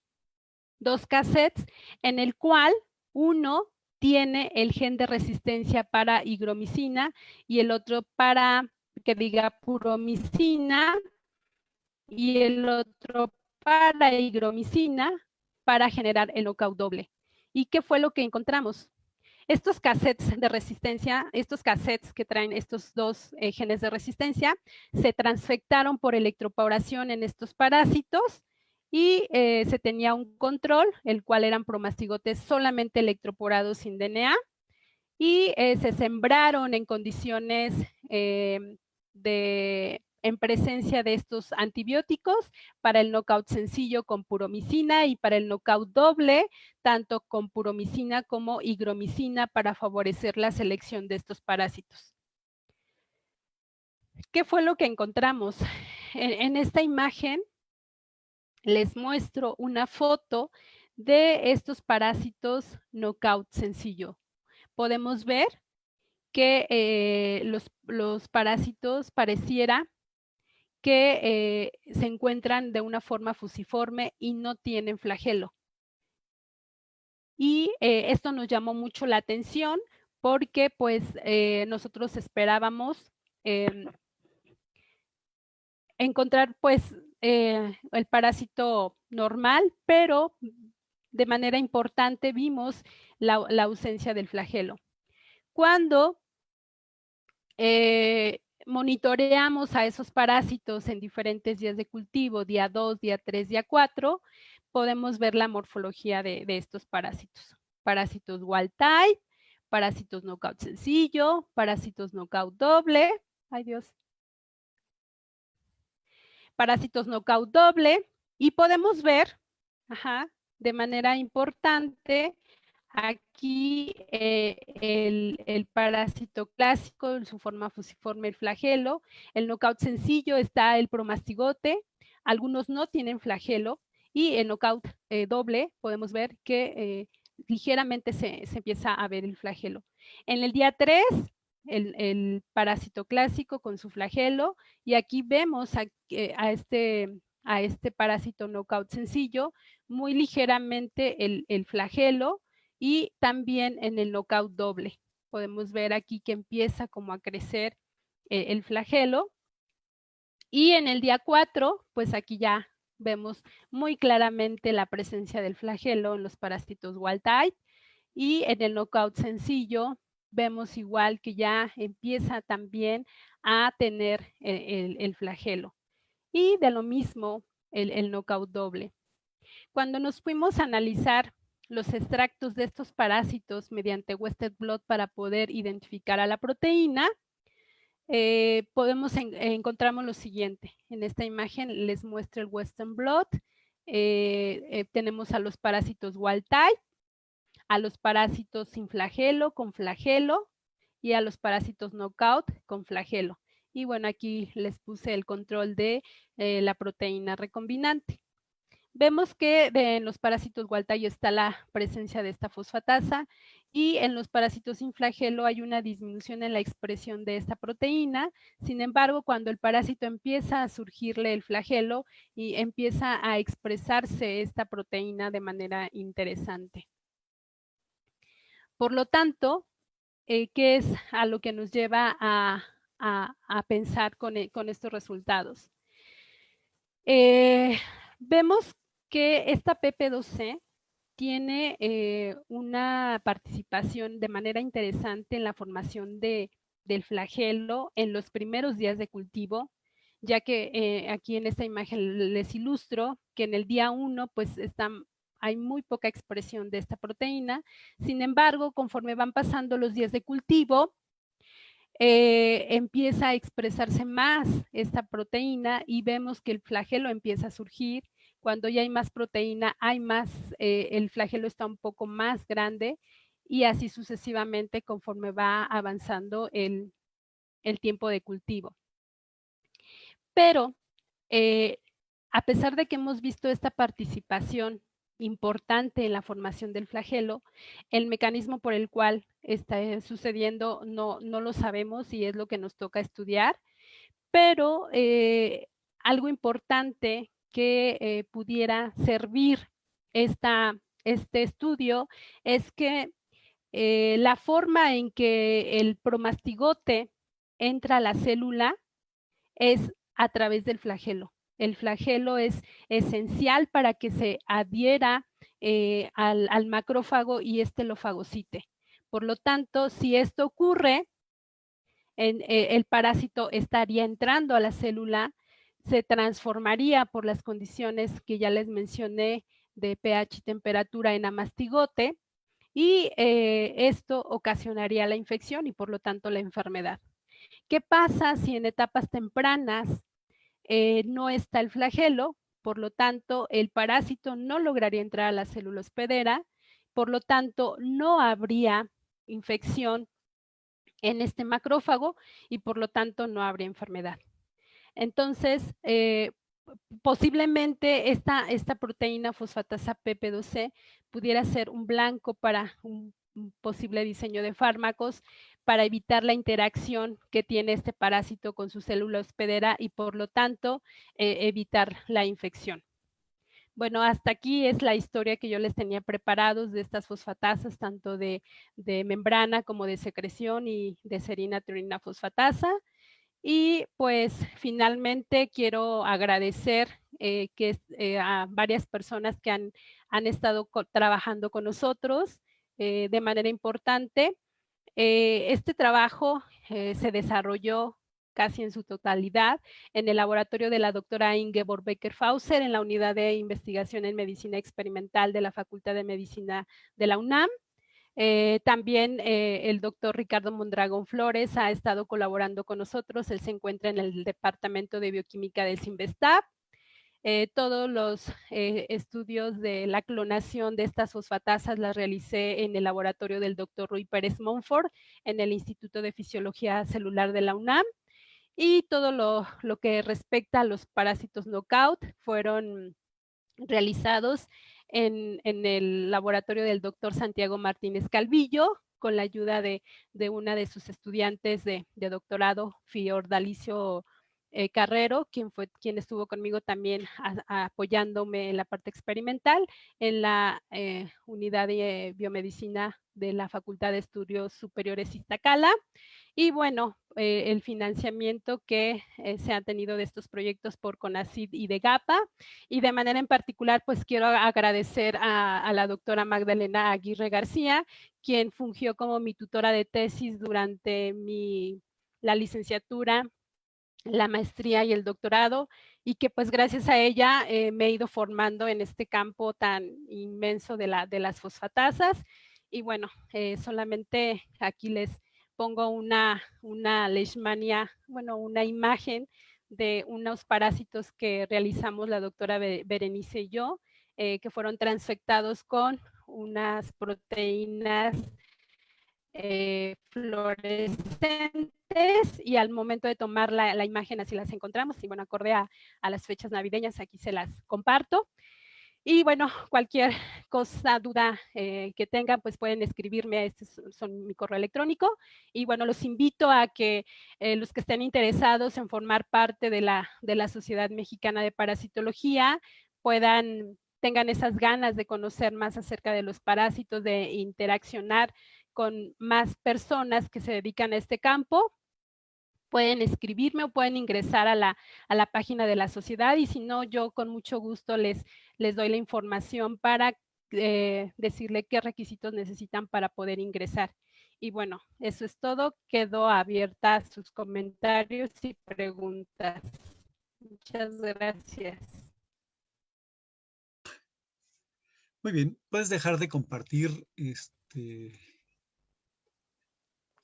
en el cual uno tiene el gen de resistencia para higromicina y el otro para, que diga, puromicina, y el otro para higromicina para generar el knockout doble. ¿Y qué fue lo que encontramos? Estos cassettes de resistencia, estos cassettes que traen estos 2 genes de resistencia, se transfectaron por electroporación en estos parásitos y se tenía un control, el cual eran promastigotes solamente electroporados sin DNA, y se sembraron en condiciones en presencia de estos antibióticos para el knockout sencillo con puromicina y para el knockout doble, tanto con puromicina como higromicina para favorecer la selección de estos parásitos. ¿Qué fue lo que encontramos? En esta imagen les muestro una foto de estos parásitos knockout sencillo. Podemos ver que los parásitos pareciera que se encuentran de una forma fusiforme y no tienen flagelo. Y esto nos llamó mucho la atención porque pues nosotros esperábamos encontrar pues el parásito normal, pero de manera importante vimos la ausencia del flagelo. Cuando monitoreamos a esos parásitos en diferentes días de cultivo, día 2, día 3, día 4, podemos ver la morfología de estos parásitos. Parásitos wild type, parásitos knockout sencillo, parásitos knockout doble, ay Dios, parásitos knockout doble, y podemos ver, de manera importante, aquí el parásito clásico en su forma fusiforme, el flagelo. El knockout sencillo está el promastigote, algunos no tienen flagelo, y el knockout doble podemos ver que ligeramente se empieza a ver el flagelo. En el día 3, el parásito clásico con su flagelo, y aquí vemos a este parásito knockout sencillo muy ligeramente el flagelo, y también en el knockout doble. Podemos ver aquí que empieza como a crecer el flagelo. Y en el día 4, pues aquí ya vemos muy claramente la presencia del flagelo en los parásitos wild type. Y en el knockout sencillo vemos igual que ya empieza también a tener el flagelo. Y de lo mismo el knockout doble. Cuando nos fuimos a analizar los extractos de estos parásitos mediante Western blot para poder identificar a la proteína, encontramos lo siguiente. En esta imagen les muestro el Western blot. Tenemos a los parásitos wild type, a los parásitos sin flagelo, con flagelo, y a los parásitos knockout con flagelo. Y bueno, aquí les puse el control de la proteína recombinante. Vemos que en los parásitos Gualtayo está la presencia de esta fosfatasa y en los parásitos sin flagelo hay una disminución en la expresión de esta proteína. Sin embargo, cuando el parásito empieza a surgirle el flagelo y empieza a expresarse esta proteína de manera interesante. Por lo tanto, ¿qué es a lo que nos lleva a pensar con estos resultados? Vemos que esta PP2C tiene una participación de manera interesante en la formación del flagelo en los primeros días de cultivo, ya que aquí en esta imagen les ilustro que en el día 1 pues hay muy poca expresión de esta proteína. Sin embargo, conforme van pasando los días de cultivo, empieza a expresarse más esta proteína y vemos que el flagelo empieza a surgir. Cuando ya hay más proteína, hay más, el flagelo está un poco más grande y así sucesivamente conforme va avanzando el tiempo de cultivo. Pero a pesar de que hemos visto esta participación importante en la formación del flagelo, el mecanismo por el cual está sucediendo no lo sabemos y es lo que nos toca estudiar, pero algo importante que pudiera servir este estudio es que la forma en que el promastigote entra a la célula es a través del flagelo. El flagelo es esencial para que se adhiera al macrófago y este lo fagocite. Por lo tanto, si esto ocurre, el parásito estaría entrando a la célula, se transformaría por las condiciones que ya les mencioné de pH y temperatura en amastigote y esto ocasionaría la infección y por lo tanto la enfermedad. ¿Qué pasa si en etapas tempranas no está el flagelo? Por lo tanto, el parásito no lograría entrar a la célula hospedera, por lo tanto, no habría infección en este macrófago y por lo tanto no habría enfermedad. Entonces, posiblemente esta proteína fosfatasa PP2C pudiera ser un blanco para un posible diseño de fármacos para evitar la interacción que tiene este parásito con su célula hospedera y por lo tanto evitar la infección. Bueno, hasta aquí es la historia que yo les tenía preparados de estas fosfatasas, tanto de membrana como de secreción y de serina tirina fosfatasa. Y pues finalmente quiero agradecer a varias personas que han estado trabajando con nosotros de manera importante. Este trabajo se desarrolló casi en su totalidad en el laboratorio de la doctora Ingeborg Becker-Fauser en la unidad de investigación en medicina experimental de la Facultad de Medicina de la UNAM. También el doctor Ricardo Mondragón Flores ha estado colaborando con nosotros. Él se encuentra en el Departamento de Bioquímica del CIMBESTAB. Todos los estudios de la clonación de estas fosfatasas las realicé en el laboratorio del doctor Rui Pérez Monfort en el Instituto de Fisiología Celular de la UNAM. Y todo lo que respecta a los parásitos knockout fueron realizados en el laboratorio del doctor Santiago Martínez Calvillo, con la ayuda de una de sus estudiantes de doctorado, Fiordalicio Carrero, quien estuvo conmigo también apoyándome en la parte experimental, en la unidad de biomedicina de la Facultad de Estudios Superiores Iztacala. Y bueno, el financiamiento que se ha tenido de estos proyectos por CONACYT y de GAPA. Y de manera en particular, pues quiero agradecer a la doctora Magdalena Aguirre García, quien fungió como mi tutora de tesis durante la licenciatura, la maestría y el doctorado, y que pues gracias a ella me he ido formando en este campo tan inmenso de las fosfatasas. Y bueno, solamente aquí les pongo una leishmania, bueno, una imagen de unos parásitos que realizamos la doctora Berenice y yo, que fueron transfectados con unas proteínas fluorescentes, y al momento de tomar la imagen así las encontramos, y bueno, acorde a las fechas navideñas, aquí se las comparto. Y bueno, cualquier cosa, duda que tengan, pues pueden escribirme, este son mi correo electrónico. Y bueno, los invito a que los que estén interesados en formar parte de la Sociedad Mexicana de Parasitología tengan esas ganas de conocer más acerca de los parásitos, de interaccionar con más personas que se dedican a este campo. Pueden escribirme o pueden ingresar a la página de la sociedad, y si no, yo con mucho gusto les doy la información para decirle qué requisitos necesitan para poder ingresar. Y bueno, eso es todo. Quedo abierta a sus comentarios y preguntas. Muchas gracias. Muy bien, puedes dejar de compartir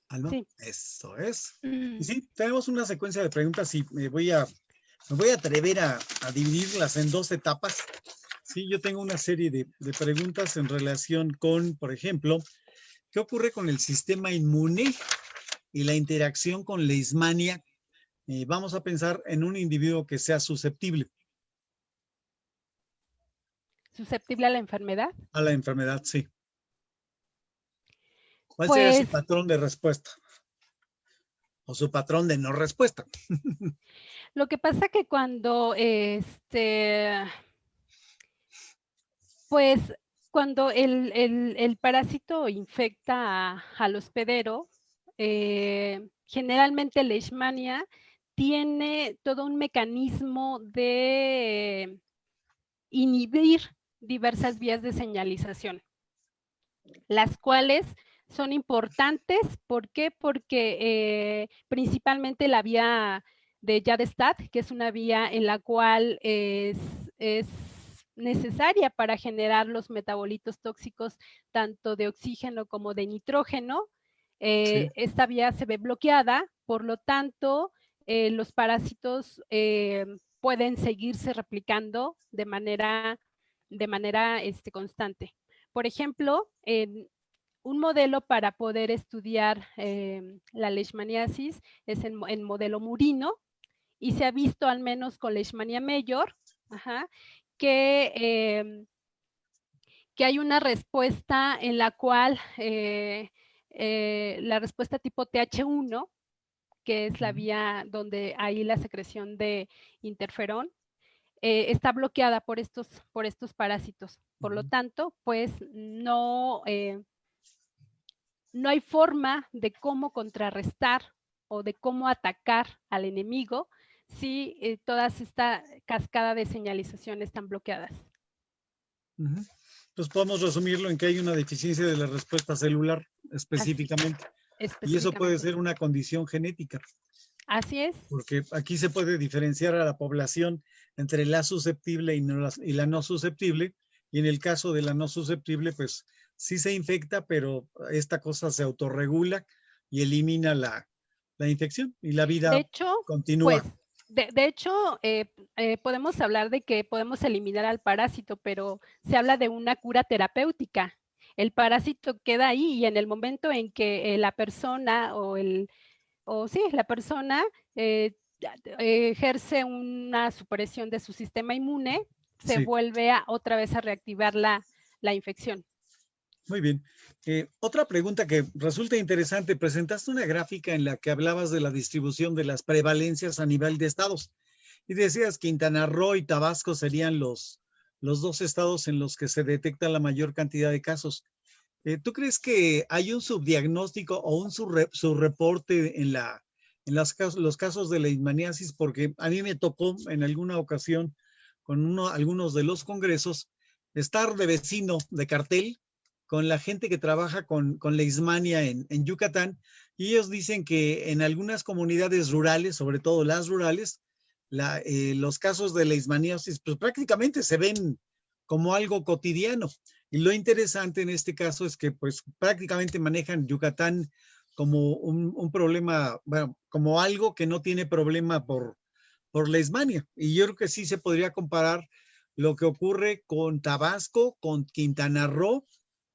Alma. Sí. Eso es. Y sí, tenemos una secuencia de preguntas y me voy a atrever a dividirlas en 2 etapas. Sí, yo tengo una serie de preguntas en relación con, por ejemplo, ¿qué ocurre con el sistema inmune y la interacción con Leishmania? Vamos a pensar en un individuo que sea susceptible. ¿Susceptible a la enfermedad? A la enfermedad, sí. ¿Cuál sería Pues, su patrón de respuesta? O su patrón de no respuesta. lo que pasa que cuando pues cuando el parásito infecta al hospedero, generalmente Leishmania tiene todo un mecanismo de inhibir diversas vías de señalización, las cuales son importantes. ¿Por qué? Porque principalmente la vía de Jadestad, que es una vía en la cual es necesaria para generar los metabolitos tóxicos tanto de oxígeno como de nitrógeno. Sí. Esta vía se ve bloqueada, por lo tanto, los parásitos pueden seguirse replicando de manera constante. Por ejemplo, un modelo para poder estudiar la leishmaniasis es en modelo murino, y se ha visto al menos con Leishmania major, que hay una respuesta en la cual la respuesta tipo TH1, que es la vía donde hay la secreción de interferón, está bloqueada por estos parásitos. Por lo tanto, pues no hay forma de cómo contrarrestar o de cómo atacar al enemigo si toda esta cascada de señalización están bloqueadas. Pues podemos resumirlo en que hay una deficiencia de la respuesta celular específicamente. Y eso puede ser una condición genética. Así es. Porque aquí se puede diferenciar a la población entre la susceptible y la no susceptible. Y en el caso de la no susceptible, pues sí se infecta, pero esta cosa se autorregula y elimina la infección y la vida de hecho, continúa. Pues, de hecho, podemos hablar de que podemos eliminar al parásito, pero se habla de una cura terapéutica. El parásito queda ahí, y en el momento en que la persona la persona ejerce una supresión de su sistema inmune, se vuelve otra vez a reactivar la infección. Muy bien. Otra pregunta que resulta interesante. Presentaste una gráfica en la que hablabas de la distribución de las prevalencias a nivel de estados y decías que Quintana Roo y Tabasco serían los 2 estados en los que se detecta la mayor cantidad de casos. ¿Tú crees que hay un subdiagnóstico o un subreporte en los casos de leishmaniasis? Porque a mí me tocó en alguna ocasión con algunos de los congresos estar de vecino de cartel con la gente que trabaja con leishmania en Yucatán, y ellos dicen que en algunas comunidades rurales, sobre todo las rurales, los casos de leishmaniasis pues prácticamente se ven como algo cotidiano. Y lo interesante en este caso es que pues prácticamente manejan Yucatán como un problema, bueno, como algo que no tiene problema por leishmania. Y yo creo que sí se podría comparar lo que ocurre con Tabasco, con Quintana Roo,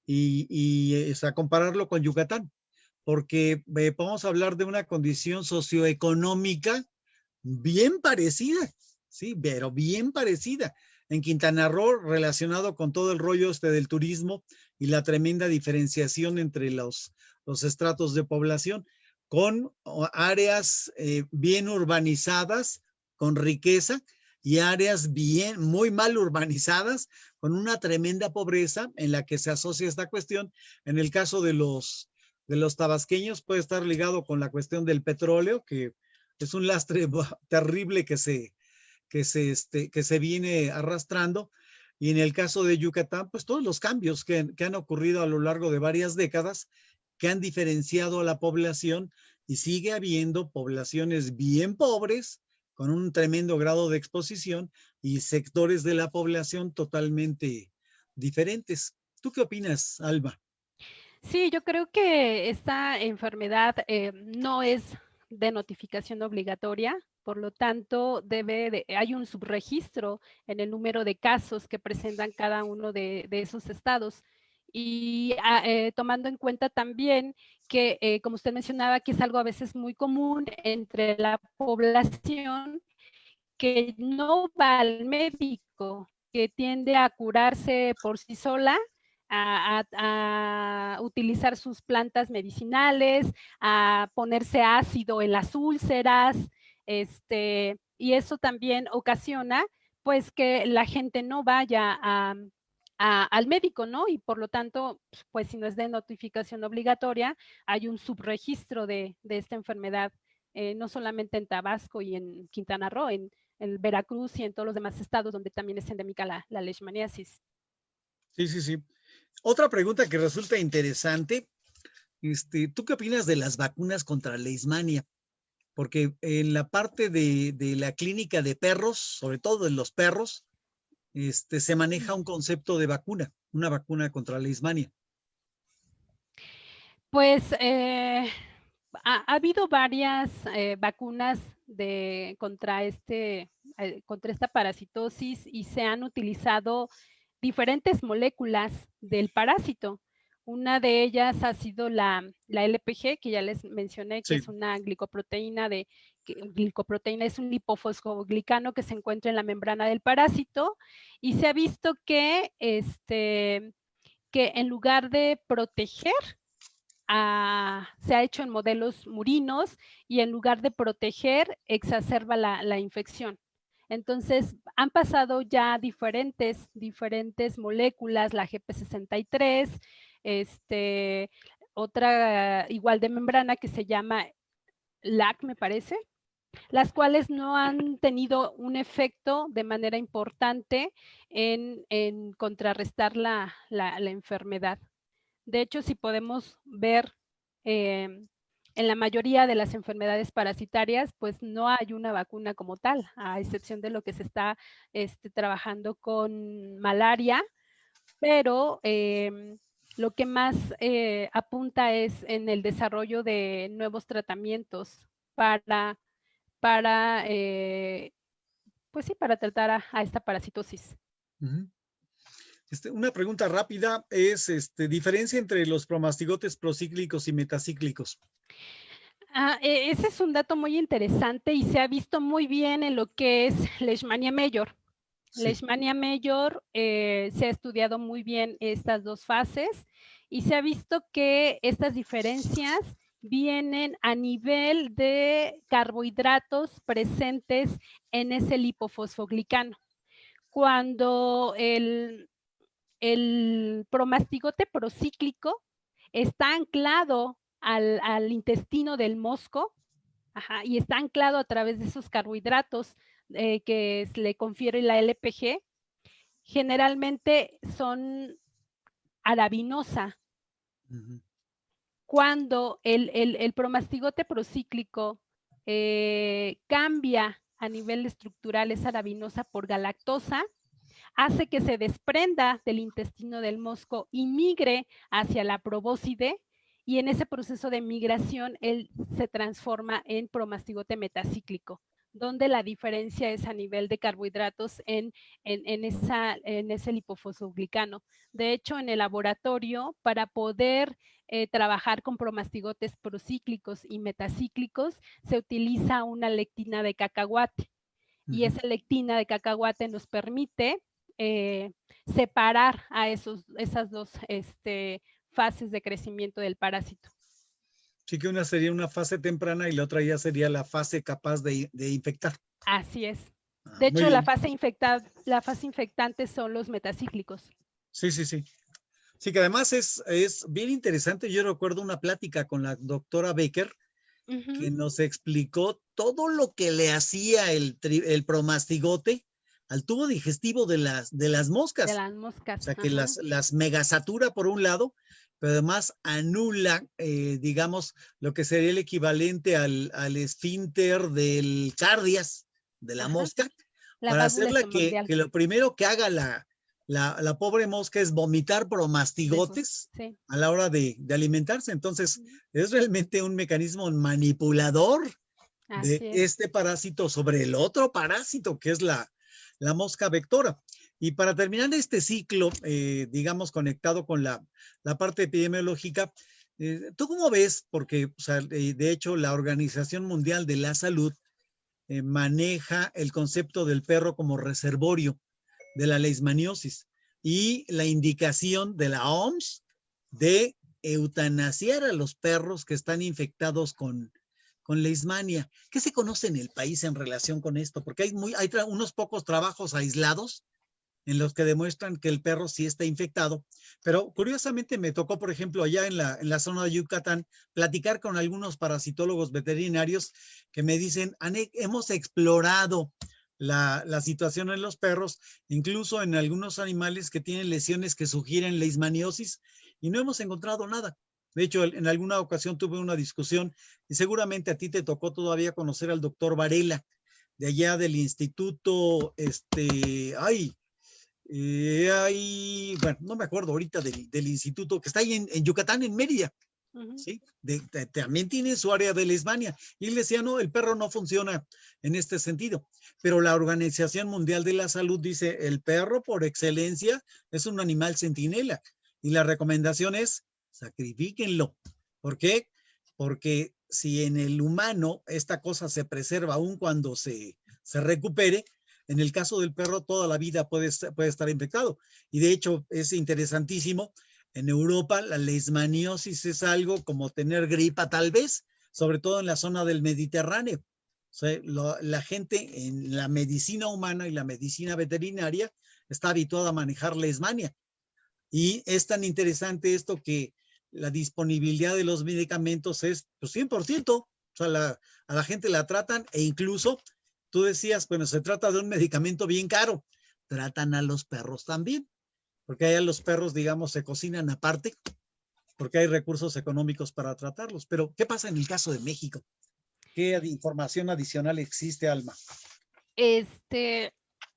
y o sea, compararlo con Yucatán. porque podemos hablar de una condición socioeconómica bien parecida, sí, pero bien parecida. En Quintana Roo, relacionado con todo el rollo del turismo y la tremenda diferenciación entre los estratos de población, con áreas bien urbanizadas, con riqueza, y áreas muy mal urbanizadas, con una tremenda pobreza en la que se asocia esta cuestión. En el caso de los tabasqueños puede estar ligado con la cuestión del petróleo, que es un lastre terrible que se viene arrastrando. Y en el caso de Yucatán, pues todos los cambios que han ocurrido a lo largo de varias décadas, que han diferenciado a la población, y sigue habiendo poblaciones bien pobres, con un tremendo grado de exposición, y sectores de la población totalmente diferentes. ¿Tú qué opinas, Alba? Sí, yo creo que esta enfermedad no es de notificación obligatoria, por lo tanto, hay un subregistro en el número de casos que presentan cada uno de esos estados. Y tomando en cuenta también que, como usted mencionaba, que es algo a veces muy común entre la población que no va al médico, que tiende a curarse por sí sola, a utilizar sus plantas medicinales, a ponerse ácido en las úlceras, y eso también ocasiona pues que la gente no vaya al médico, ¿no? Y por lo tanto, pues si no es de notificación obligatoria, hay un subregistro de esta enfermedad, no solamente en Tabasco y en Quintana Roo, en Veracruz y en todos los demás estados donde también es endémica la leishmaniasis. Sí, sí, sí. Otra pregunta que resulta interesante, ¿tú qué opinas de las vacunas contra leishmania? Porque en la parte de la clínica de perros, sobre todo en los perros, se maneja un concepto de vacuna, una vacuna contra la leishmania. Pues ha habido varias vacunas contra esta parasitosis, y se han utilizado diferentes moléculas del parásito. Una de ellas ha sido la LPG, que ya les mencioné, que Sí. es una glicoproteína es un lipofosfoglicano que se encuentra en la membrana del parásito, y se ha visto que en lugar de proteger, se ha hecho en modelos murinos, y en lugar de proteger, exacerba la infección. Entonces, han pasado ya diferentes moléculas, la GP63, otra igual de membrana que se llama LAC, me parece, las cuales no han tenido un efecto de manera importante en contrarrestar la enfermedad. De hecho, si podemos ver en la mayoría de las enfermedades parasitarias, pues no hay una vacuna como tal, a excepción de lo que se está trabajando con malaria, pero lo que más apunta es en el desarrollo de nuevos tratamientos para, para pues sí, para tratar a esta parasitosis. Uh-huh. Una pregunta rápida es, diferencia entre los promastigotes procíclicos y metacíclicos. Ese es un dato muy interesante y se ha visto muy bien en lo que es Leishmania major. Sí. Leishmania major se ha estudiado muy bien estas dos fases, y se ha visto que estas diferencias vienen a nivel de carbohidratos presentes en ese lipofosfoglicano. Cuando el promastigote procíclico está anclado al intestino del mosco, y está anclado a través de esos carbohidratos que le confiere la LPG, generalmente son arabinosa. Uh-huh. Cuando el promastigote procíclico cambia a nivel estructural esa arabinosa por galactosa, hace que se desprenda del intestino del mosco y migre hacia la probóscide, y en ese proceso de migración él se transforma en promastigote metacíclico, donde la diferencia es a nivel de carbohidratos en ese lipofosfoglicano. De hecho, en el laboratorio, para poder trabajar con promastigotes procíclicos y metacíclicos, se utiliza una lectina de cacahuate. Y esa lectina de cacahuate nos permite separar a esas dos fases de crecimiento del parásito. Sí, que una sería una fase temprana y la otra ya sería la fase capaz de infectar. Así es. De hecho, la fase infectante son los metacíclicos. Sí, sí, sí. Sí, que además es bien interesante. Yo recuerdo una plática con la doctora Becker que nos explicó todo lo que le hacía el promastigote al tubo digestivo de las moscas. De las moscas. O sea, que las megasatura por un lado, pero además anula, digamos, lo que sería el equivalente al esfínter del cardias de la mosca, para hacerla que lo primero que haga la pobre mosca es vomitar promastigotes a la hora de alimentarse. Entonces, es realmente un mecanismo manipulador de este parásito sobre el otro parásito, que es la mosca vectora. Y para terminar este ciclo, digamos, conectado con la parte epidemiológica, ¿tú cómo ves? Porque, o sea, de hecho, la Organización Mundial de la Salud maneja el concepto del perro como reservorio de la leishmaniosis y la indicación de la OMS de eutanasiar a los perros que están infectados con leishmania. ¿Qué se conoce en el país en relación con esto? Porque hay unos pocos trabajos aislados en los que demuestran que el perro sí está infectado, pero curiosamente me tocó, por ejemplo, allá en la zona de Yucatán, platicar con algunos parasitólogos veterinarios que me dicen, hemos explorado la situación en los perros, incluso en algunos animales que tienen lesiones que sugieren leishmaniosis, y no hemos encontrado nada. De hecho, en alguna ocasión tuve una discusión, y seguramente a ti te tocó todavía conocer al doctor Varela, de allá del instituto, bueno, no me acuerdo ahorita del instituto que está ahí en Yucatán, en Mérida. ¿Sí? También tiene su área de leishmania. Y él decía, no, el perro no funciona en este sentido. Pero la Organización Mundial de la Salud dice, el perro por excelencia es un animal centinela. Y la recomendación es, sacrifíquenlo. ¿Por qué? Porque si en el humano esta cosa se preserva aún cuando se recupere, en el caso del perro toda la vida puede estar infectado. Y de hecho es interesantísimo. En Europa la leishmaniosis es algo como tener gripa tal vez, sobre todo en la zona del Mediterráneo. O sea, la gente en la medicina humana y la medicina veterinaria está habituada a manejar leishmania. Y es tan interesante esto que la disponibilidad de los medicamentos es pues, 100%. O sea, a la gente la tratan e incluso tú decías, bueno, se trata de un medicamento bien caro. Tratan a los perros también. Porque allá los perros, digamos, se cocinan aparte, porque hay recursos económicos para tratarlos. Pero, ¿qué pasa en el caso de México? ¿Qué información adicional existe, Alma?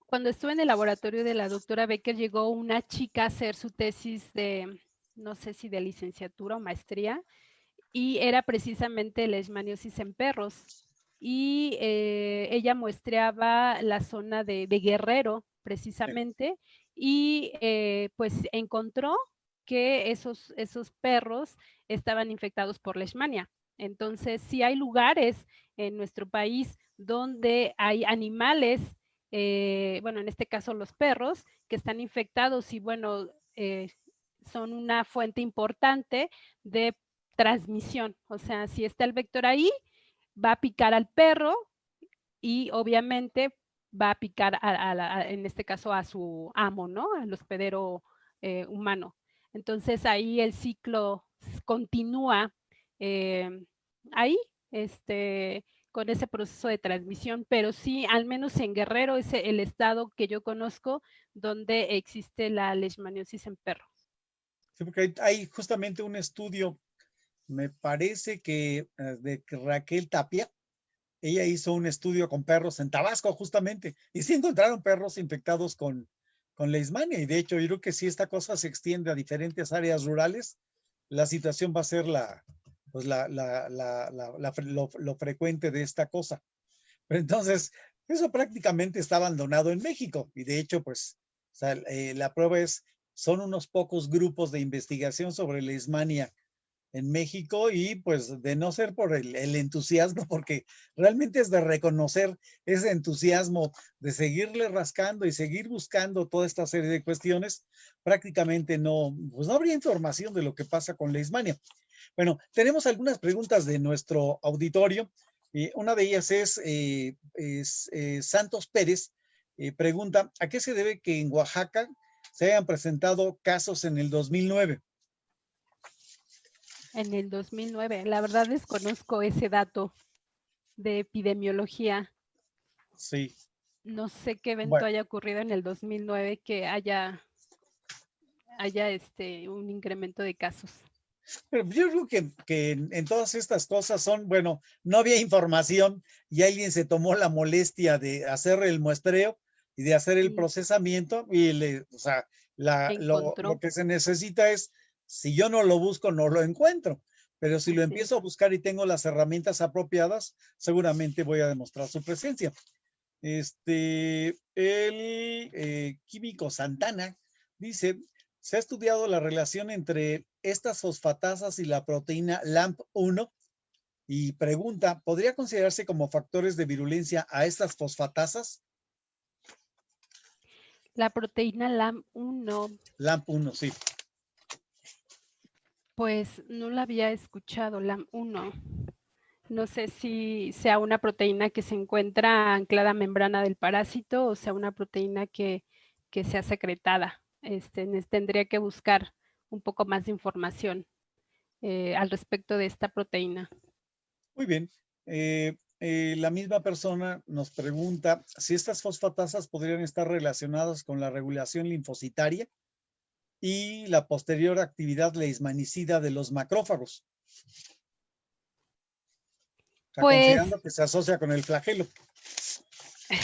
Cuando estuve en el laboratorio de la doctora Becker, llegó una chica a hacer su tesis de, no sé si de licenciatura o maestría, y era precisamente leishmaniosis en perros. Y ella muestreaba la zona de Guerrero, precisamente, y pues encontró que esos perros estaban infectados por leishmania. Entonces, sí hay lugares en nuestro país donde hay animales, bueno, en este caso los perros, que están infectados y bueno, son una fuente importante de transmisión. O sea, si está el vector ahí, va a picar al perro y obviamente va a picar en este caso a su amo, ¿no? Al hospedero humano. Entonces ahí el ciclo continúa ahí, con ese proceso de transmisión, pero sí, al menos en Guerrero es el estado que yo conozco donde existe la leishmaniosis en perros. Sí, porque hay justamente un estudio, me parece que de Raquel Tapia, ella hizo un estudio con perros en Tabasco justamente, y sí encontraron perros infectados con leishmania, y de hecho yo creo que si esta cosa se extiende a diferentes áreas rurales, la situación va a ser lo frecuente de esta cosa. Pero entonces, eso prácticamente está abandonado en México, y de hecho, pues, o sea, la prueba es, son unos pocos grupos de investigación sobre leishmania en México y pues de no ser por el entusiasmo, porque realmente es de reconocer ese entusiasmo de seguirle rascando y seguir buscando toda esta serie de cuestiones, prácticamente no, pues no habría información de lo que pasa con Leishmania. Bueno, tenemos algunas preguntas de nuestro auditorio. Una de ellas es Santos Pérez. Pregunta, ¿a qué se debe que en Oaxaca se hayan presentado casos en el 2009? En el 2009, la verdad desconozco ese dato de epidemiología. Sí. No sé qué evento Bueno, haya ocurrido en el 2009 que haya un incremento de casos. pero yo creo que en todas estas cosas son, bueno, no había información y alguien se tomó la molestia de hacer el muestreo y de hacer el Sí, procesamiento y o sea, lo encontró. que se necesita es, si yo no lo busco, no lo encuentro. Pero si lo Así es. empiezo a buscar y tengo las herramientas apropiadas, seguramente voy a demostrar su presencia. Químico Santana dice, se ha estudiado la relación entre estas fosfatasas y la proteína LAMP1 y pregunta, ¿podría considerarse como factores de virulencia a estas fosfatasas? La proteína LAM1, LAMP1, sí. pues no la había escuchado, LAM1. No sé si sea una proteína que se encuentra anclada a membrana del parásito o sea una proteína que sea secretada. Tendría que buscar un poco más de información al respecto de esta proteína. Muy bien. La misma persona nos pregunta si estas fosfatasas podrían estar relacionadas con la regulación linfocitaria y la posterior actividad leishmanicida de los macrófagos. O sea, Pues, considerando que se asocia con el flagelo. Y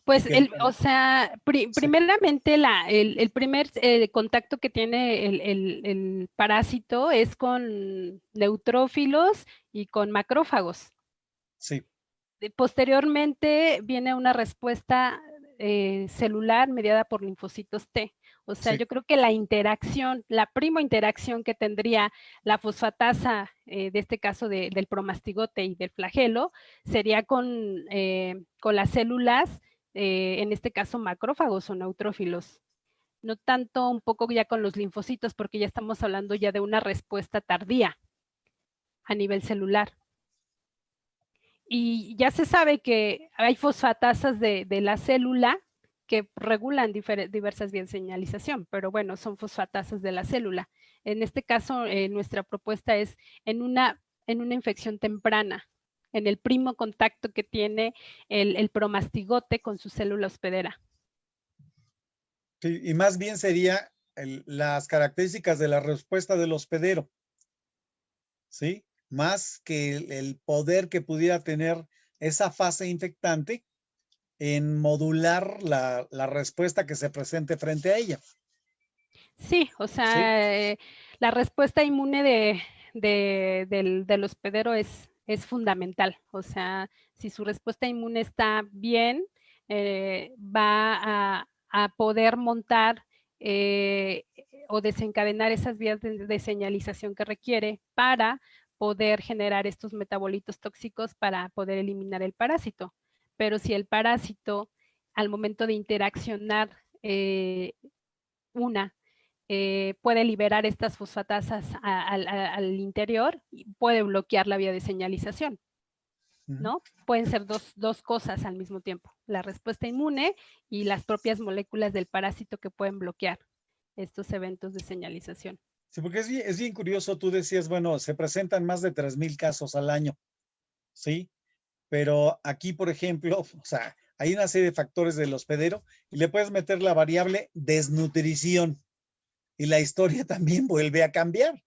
pues que, o sea, sí, primeramente el primer contacto que tiene el parásito es con neutrófilos y con macrófagos. sí, Posteriormente viene una respuesta celular mediada por linfocitos T. O sea, sí. yo creo que la interacción, la prima interacción que tendría la fosfatasa, de este caso del promastigote y del flagelo, sería con las células, en este caso macrófagos o neutrófilos. No tanto un poco ya con los linfocitos, porque ya estamos hablando ya de una respuesta tardía a nivel celular. Y ya se sabe que hay fosfatasas de la célula que regulan diversas vías de señalización, pero bueno, son fosfatasas de la célula. En este caso, nuestra propuesta es en una infección temprana, en el primo contacto que tiene el promastigote con su célula hospedera. Sí, y más bien sería las características de la respuesta del hospedero, ¿sí? Más que el poder que pudiera tener esa fase infectante en modular la respuesta que se presente frente a ella, Sí, o ¿sí? sea, la respuesta inmune del hospedero es fundamental. O sea, si su respuesta inmune está bien, va a poder montar o desencadenar esas vías de señalización que requiere para poder generar estos metabolitos tóxicos para poder eliminar el parásito. Pero si el parásito, al momento de interaccionar una puede liberar estas fosfatasas al interior y puede bloquear la vía de señalización, Ujú. ¿no? Pueden ser dos cosas al mismo tiempo, la respuesta inmune y las propias moléculas del parásito que pueden bloquear estos eventos de señalización. Sí, porque es bien curioso, tú decías, bueno, se presentan más de 3,000 casos al año, ¿sí? Pero aquí, por ejemplo, o sea, hay una serie de factores del hospedero y le puedes meter la variable desnutrición y la historia también vuelve a cambiar.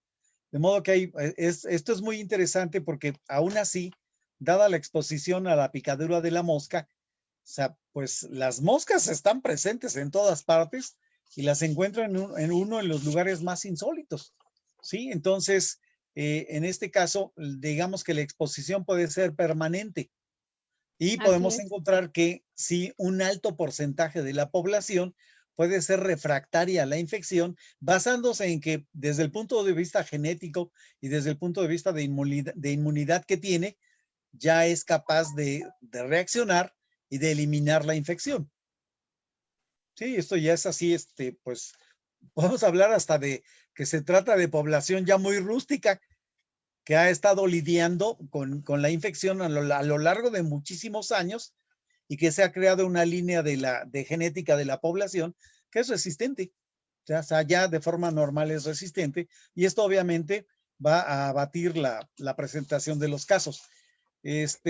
De modo que esto es muy interesante porque aún así, dada la exposición a la picadura de la mosca, o sea, pues las moscas están presentes en todas partes y las encuentran en uno de los lugares más insólitos, ¿sí? Entonces, en este caso, digamos que la exposición puede ser permanente y Así podemos es. encontrar que sí, un alto porcentaje de la población puede ser refractaria a la infección, basándose en que desde el punto de vista genético y desde el punto de vista de inmunidad que tiene, ya es capaz de reaccionar y de eliminar la infección. Sí, esto ya es así, pues podemos hablar hasta de que se trata de población ya muy rústica, que ha estado lidiando con la infección a lo largo de muchísimos años y que se ha creado una línea de genética de la población que es resistente. O sea, ya de forma normal es resistente y esto obviamente va a abatir la presentación de los casos.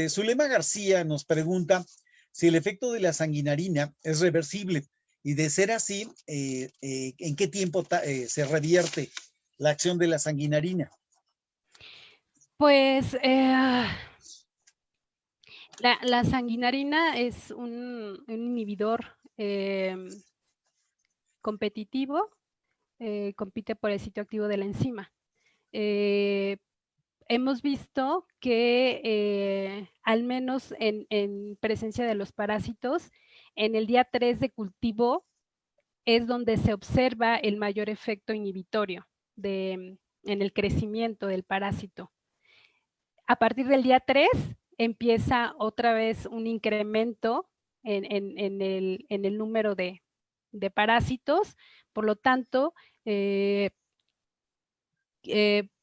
Zulema García nos pregunta si el efecto de la sanguinarina es reversible y de ser así, ¿en qué tiempo se revierte la acción de la sanguinarina? Pues la sanguinarina es un inhibidor competitivo, compite por el sitio activo de la enzima. Hemos visto que al menos en presencia de los parásitos, en el día 3 de cultivo es donde se observa el mayor efecto inhibitorio en el crecimiento del parásito. A partir del día 3 empieza otra vez un incremento en el número de parásitos, por lo tanto,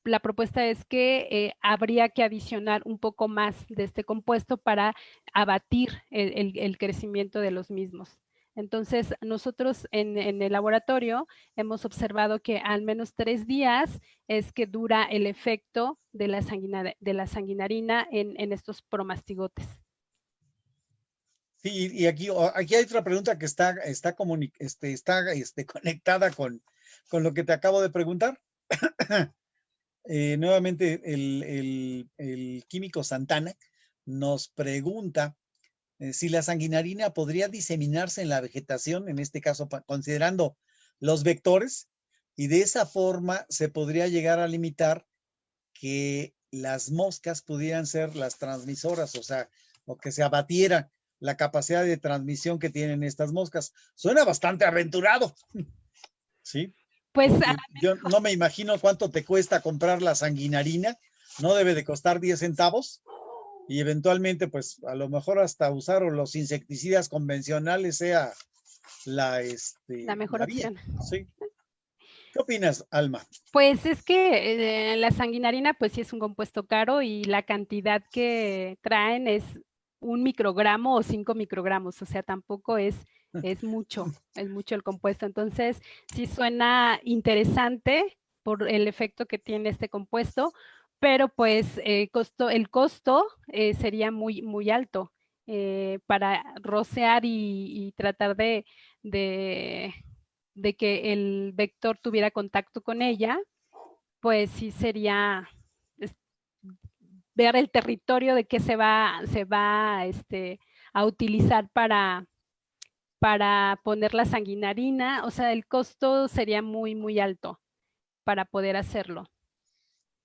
la propuesta es que habría que adicionar un poco más de este compuesto para abatir el crecimiento de los mismos. Entonces, nosotros en el laboratorio hemos observado que al menos 3 días es que dura el efecto de la sanguinarina en estos promastigotes. Sí, y aquí hay otra pregunta que está conectada con lo que te acabo de preguntar. Nuevamente, el químico Santana nos pregunta si la sanguinarina podría diseminarse en la vegetación, en este caso considerando los vectores, y de esa forma se podría llegar a limitar que las moscas pudieran ser las transmisoras, o sea, o que se abatiera la capacidad de transmisión que tienen estas moscas. Suena bastante aventurado, ¿sí? Pues Porque yo no me imagino cuánto te cuesta comprar la sanguinarina, no debe de costar 10 centavos y eventualmente pues a lo mejor hasta usar los insecticidas convencionales sea la mejor vía, opción. ¿sí? ¿Qué opinas, Alma? Pues es que la sanguinarina pues sí es un compuesto caro y la cantidad que traen es 1 microgramo o 5 microgramos, o sea, tampoco es mucho el compuesto. Entonces, sí suena interesante por el efecto que tiene este compuesto, pero pues el costo sería muy, muy alto para rocear y tratar de que el vector tuviera contacto con ella, pues sí sería ver el territorio de qué se va a utilizar para poner la sanguinarina, o sea, el costo sería muy, muy alto para poder hacerlo.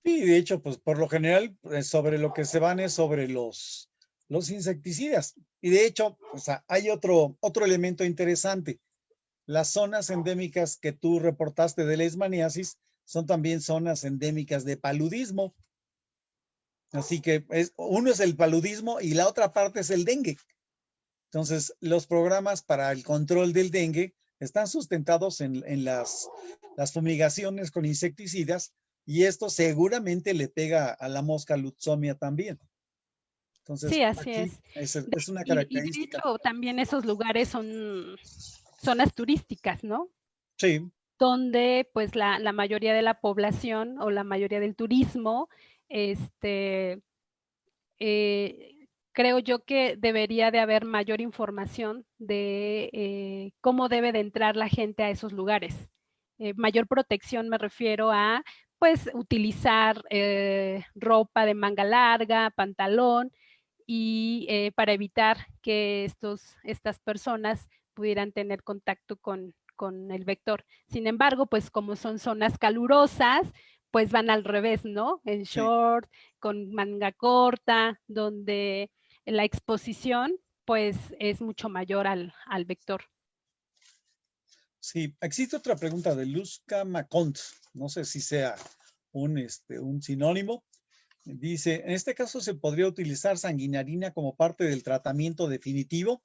Sí, de hecho, pues por lo general, sobre lo que se van es sobre los insecticidas. Y de hecho, o sea, hay otro elemento interesante. Las zonas endémicas que tú reportaste de leishmaniasis son también zonas endémicas de paludismo. Así que uno es el paludismo y la otra parte es el dengue. Entonces, los programas para el control del dengue están sustentados en las fumigaciones con insecticidas y esto seguramente le pega a la mosca Lutzomia también. Entonces, Sí, así aquí es. es una Y de característica. hecho, también esos lugares son zonas turísticas, ¿no? Sí, Donde pues la mayoría de la población o la mayoría del turismo, creo yo que debería de haber mayor información de cómo debe de entrar la gente a esos lugares. Mayor protección me refiero a pues utilizar ropa de manga larga, pantalón y para evitar que estas personas pudieran tener contacto con el vector. Sin embargo, pues como son zonas calurosas, pues van al revés, ¿no? En sí. short, con manga corta, donde la exposición pues es mucho mayor al vector. Sí, existe otra pregunta de Luzca Macont. No sé si sea un sinónimo. Dice, en este caso, ¿se podría utilizar sanguinarina como parte del tratamiento definitivo?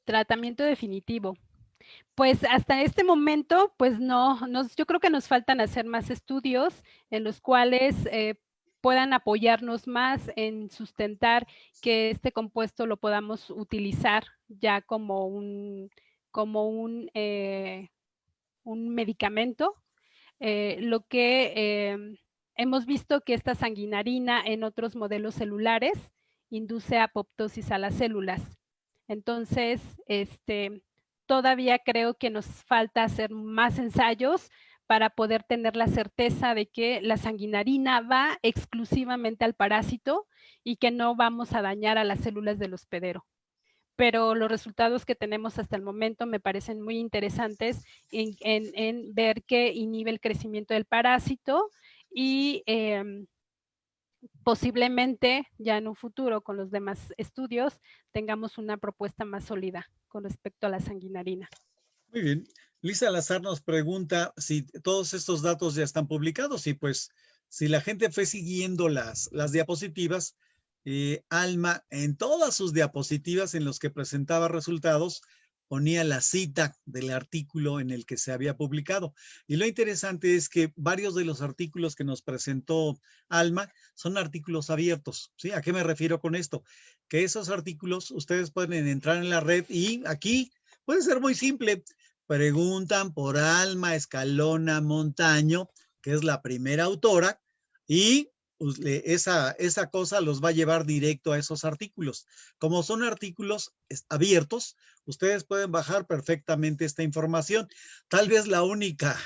Tratamiento definitivo. Pues hasta este momento, pues no, yo creo que nos faltan hacer más estudios en los cuales puedan apoyarnos más en sustentar que este compuesto lo podamos utilizar ya como un medicamento. Lo que hemos visto que esta sanguinarina en otros modelos celulares induce apoptosis a las células. Entonces, todavía creo que nos falta hacer más ensayos para poder tener la certeza de que la sanguinarina va exclusivamente al parásito y que no vamos a dañar a las células del hospedero. Pero los resultados que tenemos hasta el momento me parecen muy interesantes en ver que inhibe el crecimiento del parásito y posiblemente ya en un futuro con los demás estudios tengamos una propuesta más sólida con respecto a la sanguinarina. Muy bien. Lisa Lazar nos pregunta si todos estos datos ya están publicados y pues si la gente fue siguiendo las diapositivas, Alma en todas sus diapositivas en los que presentaba resultados ponía la cita del artículo en el que se había publicado. Y lo interesante es que varios de los artículos que nos presentó Alma son artículos abiertos. ¿Sí? ¿A qué me refiero con esto? Que esos artículos ustedes pueden entrar en la red y aquí puede ser muy simple. Preguntan por Alma Escalona Montaño, que es la primera autora, y esa cosa los va a llevar directo a esos artículos. Como son artículos abiertos, ustedes pueden bajar perfectamente esta información. Tal vez la única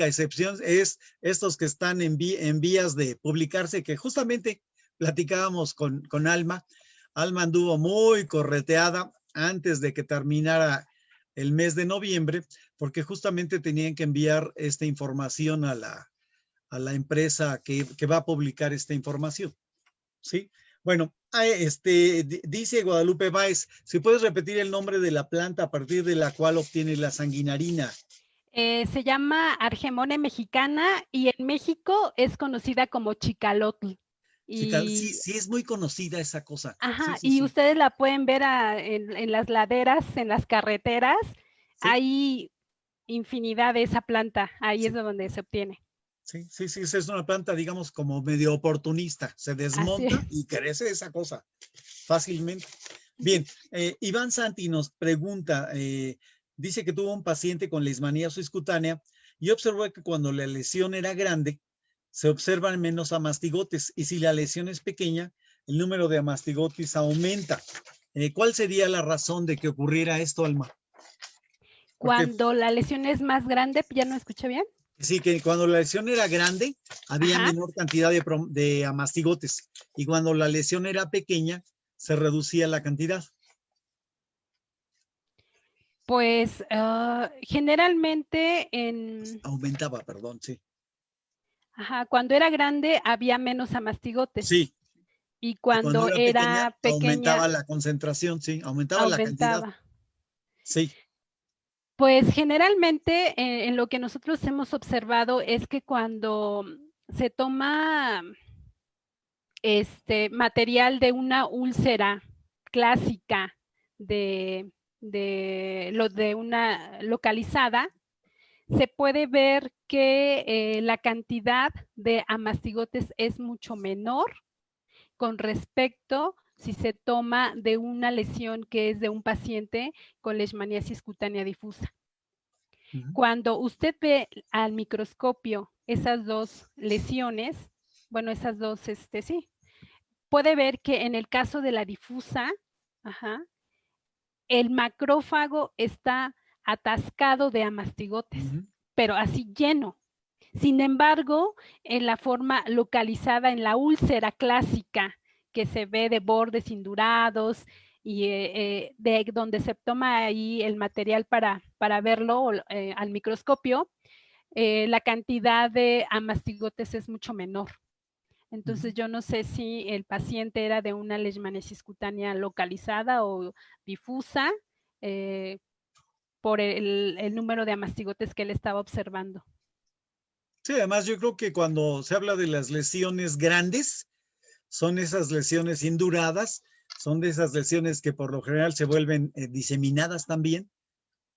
excepción es estos que están en vías de publicarse, que justamente platicábamos con Alma. Alma anduvo muy correteada antes de que terminara el mes de noviembre, porque justamente tenían que enviar esta información a la empresa que va a publicar esta información. ¿Sí? Bueno, dice Guadalupe Báez, si puedes repetir el nombre de la planta a partir de la cual obtiene la sanguinarina. Se llama Argemone mexicana y en México es conocida como chicalotl. Sí, Y, sí, es muy conocida esa cosa. Sí, ajá, sí, y sí. ustedes la pueden ver en las laderas, en las carreteras. Sí, Hay infinidad de esa planta, ahí es sí. de donde se obtiene. Sí, sí, sí, es una planta, digamos, como medio oportunista. Se Así es. desmonta y crece esa cosa fácilmente. Bien, Iván Santi nos pregunta, dice que tuvo un paciente con leishmaniasis cutánea y observó que cuando la lesión era grande, se observan menos amastigotes y si la lesión es pequeña, el número de amastigotes aumenta. ¿Cuál sería la razón de que ocurriera esto, Alma? Porque Cuando la lesión es más grande, ¿ya no escuché bien? sí, que cuando la lesión era grande, había Ajá. menor cantidad de amastigotes y cuando la lesión era pequeña, se reducía la cantidad. Pues generalmente Aumentaba, perdón, sí. cuando era grande había menos amastigotes Sí, y y cuando cuando era pequeña, era aumentaba pequeña la concentración, sí, aumentaba la cantidad, aumentaba. sí. Pues generalmente en lo que nosotros hemos observado es que cuando se toma material de una úlcera clásica de una localizada, se puede ver que la cantidad de amastigotes es mucho menor con respecto si se toma de una lesión que es de un paciente con leishmaniasis cutánea difusa. Cuando usted ve al microscopio esas dos lesiones, bueno, esas dos, sí, puede ver que en el caso de la difusa, el macrófago está atascado de amastigotes, pero así lleno. Sin embargo, en la forma localizada en la úlcera clásica, que se ve de bordes indurados y de donde se toma ahí el material para verlo al microscopio, la cantidad de amastigotes es mucho menor. Entonces, yo no sé si el paciente era de una leishmaniasis cutánea localizada o difusa. por el número de amastigotes que él estaba observando. Sí, además yo creo que cuando se habla de las lesiones grandes, son esas lesiones induradas, son de esas lesiones que por lo general se vuelven diseminadas también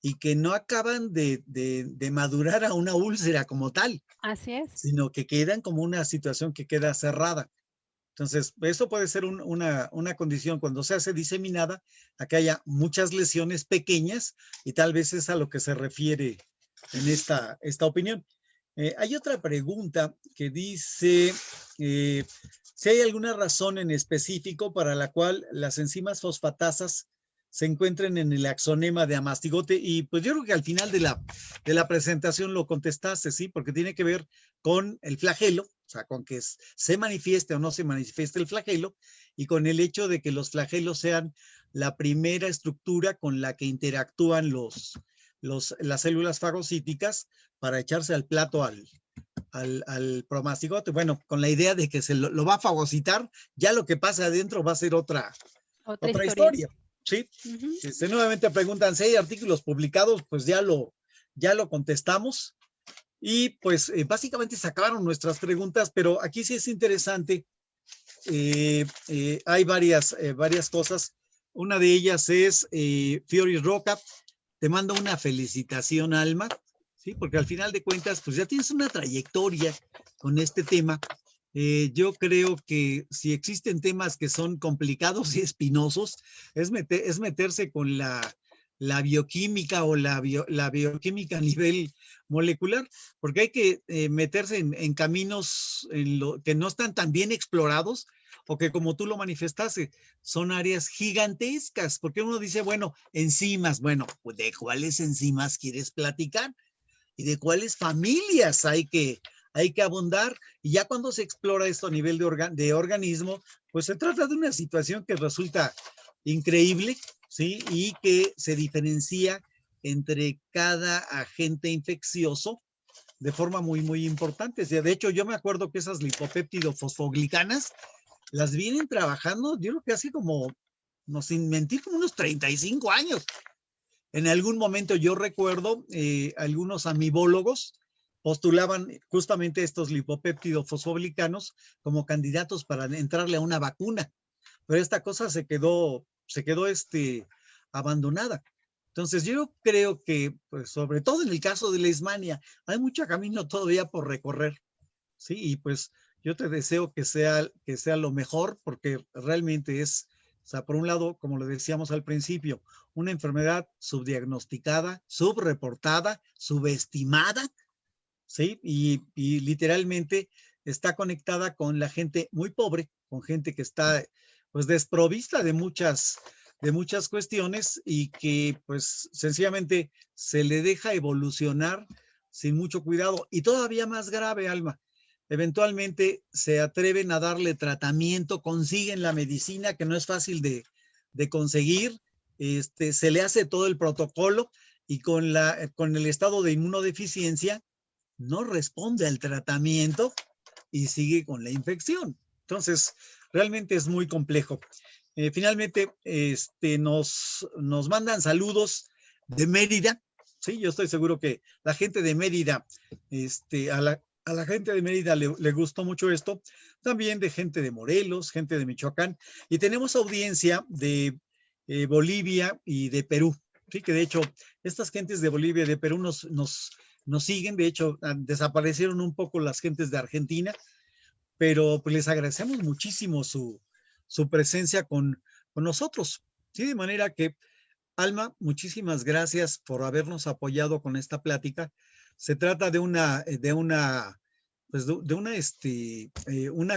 y que no acaban de madurar a una úlcera como tal, Así es. sino que quedan como una situación que queda cerrada. Entonces, eso puede ser una condición cuando se hace diseminada, a que haya muchas lesiones pequeñas y tal vez es a lo que se refiere en esta opinión. Hay otra pregunta que dice si hay alguna razón en específico para la cual las enzimas fosfatasas se encuentren en el axonema de amastigote, y pues yo creo que al final de la presentación lo contestaste, ¿sí? Porque tiene que ver con el flagelo, o sea, con que se manifieste o no se manifieste el flagelo, y con el hecho de que los flagelos sean la primera estructura con la que interactúan las células fagocíticas para echarse al plato al promastigote. Bueno, con la idea de que se lo va a fagocitar, ya lo que pasa adentro va a ser otra historia. ¿Sí? Nuevamente preguntan si hay artículos publicados, pues ya lo contestamos. Y pues básicamente se acabaron nuestras preguntas, pero aquí sí es interesante. Hay varias cosas. Una de ellas es Fiori Roca. Te mando una felicitación, Alma, ¿sí? Porque al final de cuentas, pues ya tienes una trayectoria con este tema. Yo creo que si existen temas que son complicados y espinosos, es meterse con la bioquímica o la bioquímica a nivel molecular, porque hay que meterse en caminos que no están tan bien explorados, o que, como tú lo manifestaste, son áreas gigantescas, porque uno dice, bueno, enzimas, bueno, pues ¿de cuáles enzimas quieres platicar? ¿Y de cuáles familias hay que abundar? Y ya cuando se explora esto a nivel de organismo, pues se trata de una situación que resulta increíble, ¿sí? Y que se diferencia entre cada agente infeccioso de forma muy, muy importante. O sea, de hecho, yo me acuerdo que esas lipopéptido-fosfoglicanas las vienen trabajando, yo creo que hace como, no sin mentir, como unos 35 años. En algún momento yo recuerdo algunos amibólogos postulaban justamente estos lipopéptidos fosfoglicanos como candidatos para entrarle a una vacuna, pero esta cosa se quedó abandonada. Entonces yo creo que, pues, sobre todo en el caso de Leishmania, hay mucho camino todavía por recorrer, ¿sí? Y pues yo te deseo que sea lo mejor, porque realmente es, o sea, por un lado, como le decíamos al principio, una enfermedad subdiagnosticada, subreportada, subestimada, ¿sí? Y literalmente está conectada con la gente muy pobre, con gente que está pues desprovista de muchas cuestiones, y que pues sencillamente se le deja evolucionar sin mucho cuidado. Y todavía más grave, Alma, eventualmente se atreven a darle tratamiento, consiguen la medicina que no es fácil de conseguir, se le hace todo el protocolo, y con el estado de inmunodeficiencia no responde al tratamiento y sigue con la infección. Entonces, realmente es muy complejo. Finalmente, nos mandan saludos de Mérida. Sí, yo estoy seguro que la gente de Mérida, a la gente de Mérida le gustó mucho esto. También de gente de Morelos, gente de Michoacán. Y tenemos audiencia de Bolivia y de Perú. Sí, que de hecho, estas gentes de Bolivia y de Perú nos siguen. De hecho, desaparecieron un poco las gentes de Argentina, pero pues les agradecemos muchísimo su presencia con nosotros. Sí, de manera que, Alma, muchísimas gracias por habernos apoyado con esta plática. Se trata de una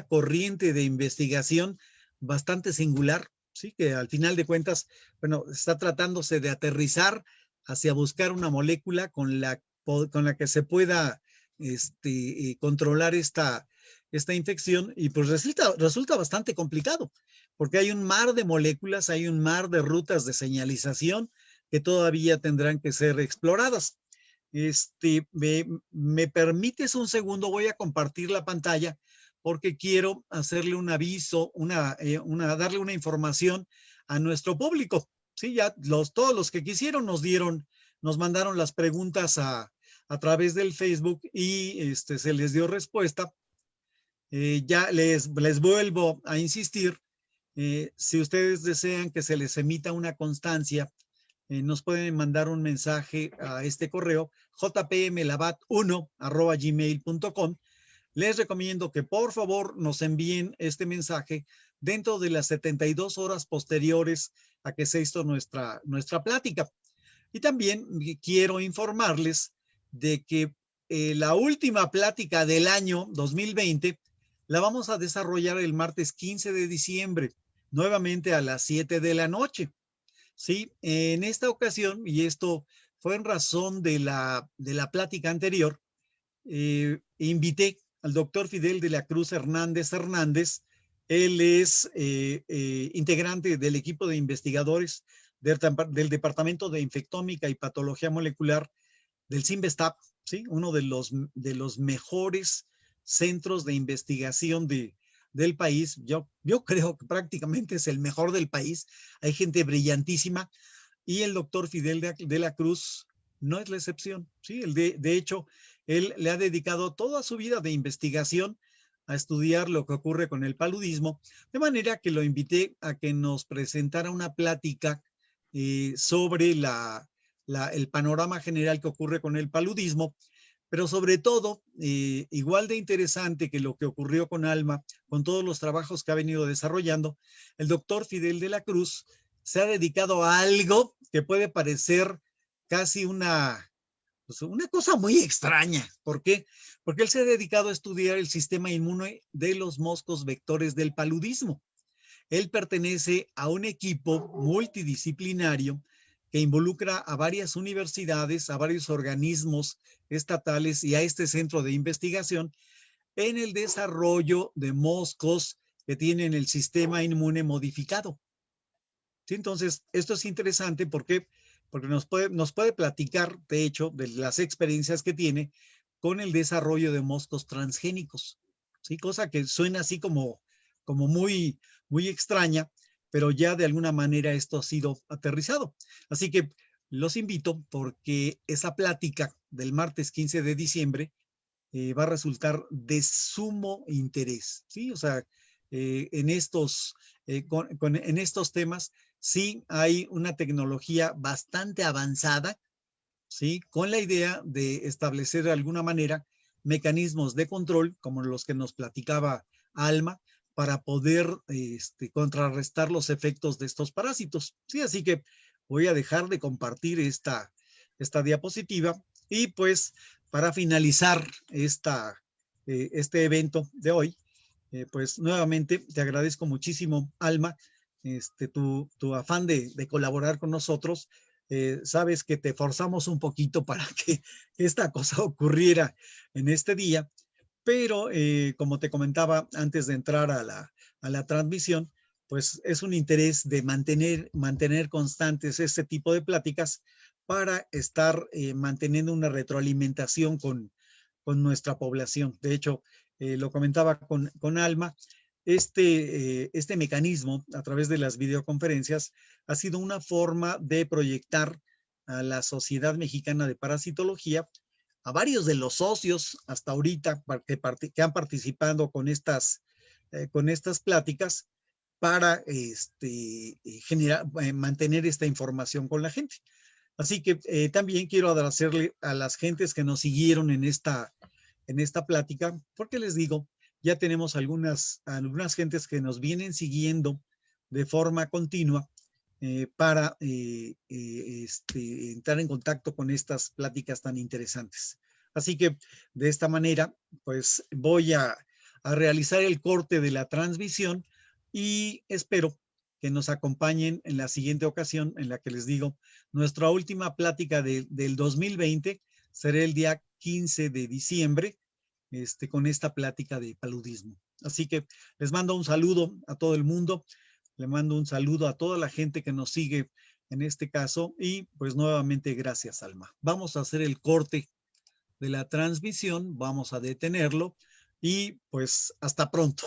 corriente de investigación bastante singular, sí, que al final de cuentas, bueno, está tratándose de aterrizar hacia buscar una molécula con la que se pueda controlar esta infección, y pues resulta bastante complicado, porque hay un mar de moléculas, hay un mar de rutas de señalización que todavía tendrán que ser exploradas. ¿Me permites un segundo? Voy a compartir la pantalla porque quiero hacerle un aviso, darle una información a nuestro público. Sí, ya todos los que quisieron nos dieron nos mandaron las preguntas a través del Facebook y se les dio respuesta. Ya les vuelvo a insistir, si ustedes desean que se les emita una constancia, nos pueden mandar un mensaje a este correo, jpmlabat1@gmail.com. Les recomiendo que por favor nos envíen este mensaje dentro de las 72 horas posteriores a que se hizo nuestra plática. Y también quiero informarles de que la última plática del año 2020 la vamos a desarrollar el martes 15 de diciembre, nuevamente a las 7 de la noche. Sí, en esta ocasión, y esto fue en razón de la plática anterior, invité al doctor Fidel de la Cruz Hernández. Él es integrante del equipo de investigadores del Departamento de Infectómica y Patología Molecular del CIMBESTAP, ¿sí? Uno de los mejores centros de investigación del país. Yo creo que prácticamente es el mejor del país. Hay gente brillantísima y el doctor Fidel de la Cruz no es la excepción, ¿sí? De hecho, él le ha dedicado toda su vida de investigación a estudiar lo que ocurre con el paludismo, de manera que lo invité a que nos presentara una plática sobre el panorama general que ocurre con el paludismo, pero sobre todo, igual de interesante que lo que ocurrió con Alma, con todos los trabajos que ha venido desarrollando, el doctor Fidel de la Cruz se ha dedicado a algo que puede parecer casi una cosa muy extraña. ¿Por qué? Porque él se ha dedicado a estudiar el sistema inmune de los moscos vectores del paludismo. Él pertenece a un equipo multidisciplinario que involucra a varias universidades, a varios organismos estatales y a este centro de investigación en el desarrollo de moscos que tienen el sistema inmune modificado. ¿Sí? Entonces, esto es interesante porque nos puede platicar, de hecho, de las experiencias que tiene con el desarrollo de moscos transgénicos, ¿sí? Cosa que suena así como muy, muy extraña, pero ya de alguna manera esto ha sido aterrizado. Así que los invito porque esa plática del martes 15 de diciembre va a resultar de sumo interés, ¿sí? O sea, en estos temas sí hay una tecnología bastante avanzada, ¿sí? Con la idea de establecer de alguna manera mecanismos de control, como los que nos platicaba Alma, para poder contrarrestar los efectos de estos parásitos, ¿sí? Así que voy a dejar de compartir esta diapositiva y pues para finalizar este evento de hoy, pues nuevamente te agradezco muchísimo, Alma, tu afán de colaborar con nosotros. Sabes que te forzamos un poquito para que esta cosa ocurriera en este día, pero como te comentaba antes de entrar a la transmisión, pues es un interés de mantener constantes este tipo de pláticas para estar manteniendo una retroalimentación con nuestra población. De hecho, lo comentaba con Alma, este mecanismo a través de las videoconferencias ha sido una forma de proyectar a la Sociedad Mexicana de Parasitología, a varios de los socios hasta ahorita que han participado con estas pláticas para mantener esta información con la gente. Así que también quiero agradecerle a las gentes que nos siguieron en esta plática, porque les digo, ya tenemos algunas gentes que nos vienen siguiendo de forma continua para entrar en contacto con estas pláticas tan interesantes. Así que de esta manera, pues voy a realizar el corte de la transmisión y espero que nos acompañen en la siguiente ocasión en la que les digo, nuestra última plática del 2020 será el día 15 de diciembre, con esta plática de paludismo. Así que les mando un saludo a todo el mundo, le mando un saludo a toda la gente que nos sigue en este caso y pues nuevamente gracias, Alma. Vamos a hacer el corte de la transmisión, vamos a detenerlo y pues hasta pronto.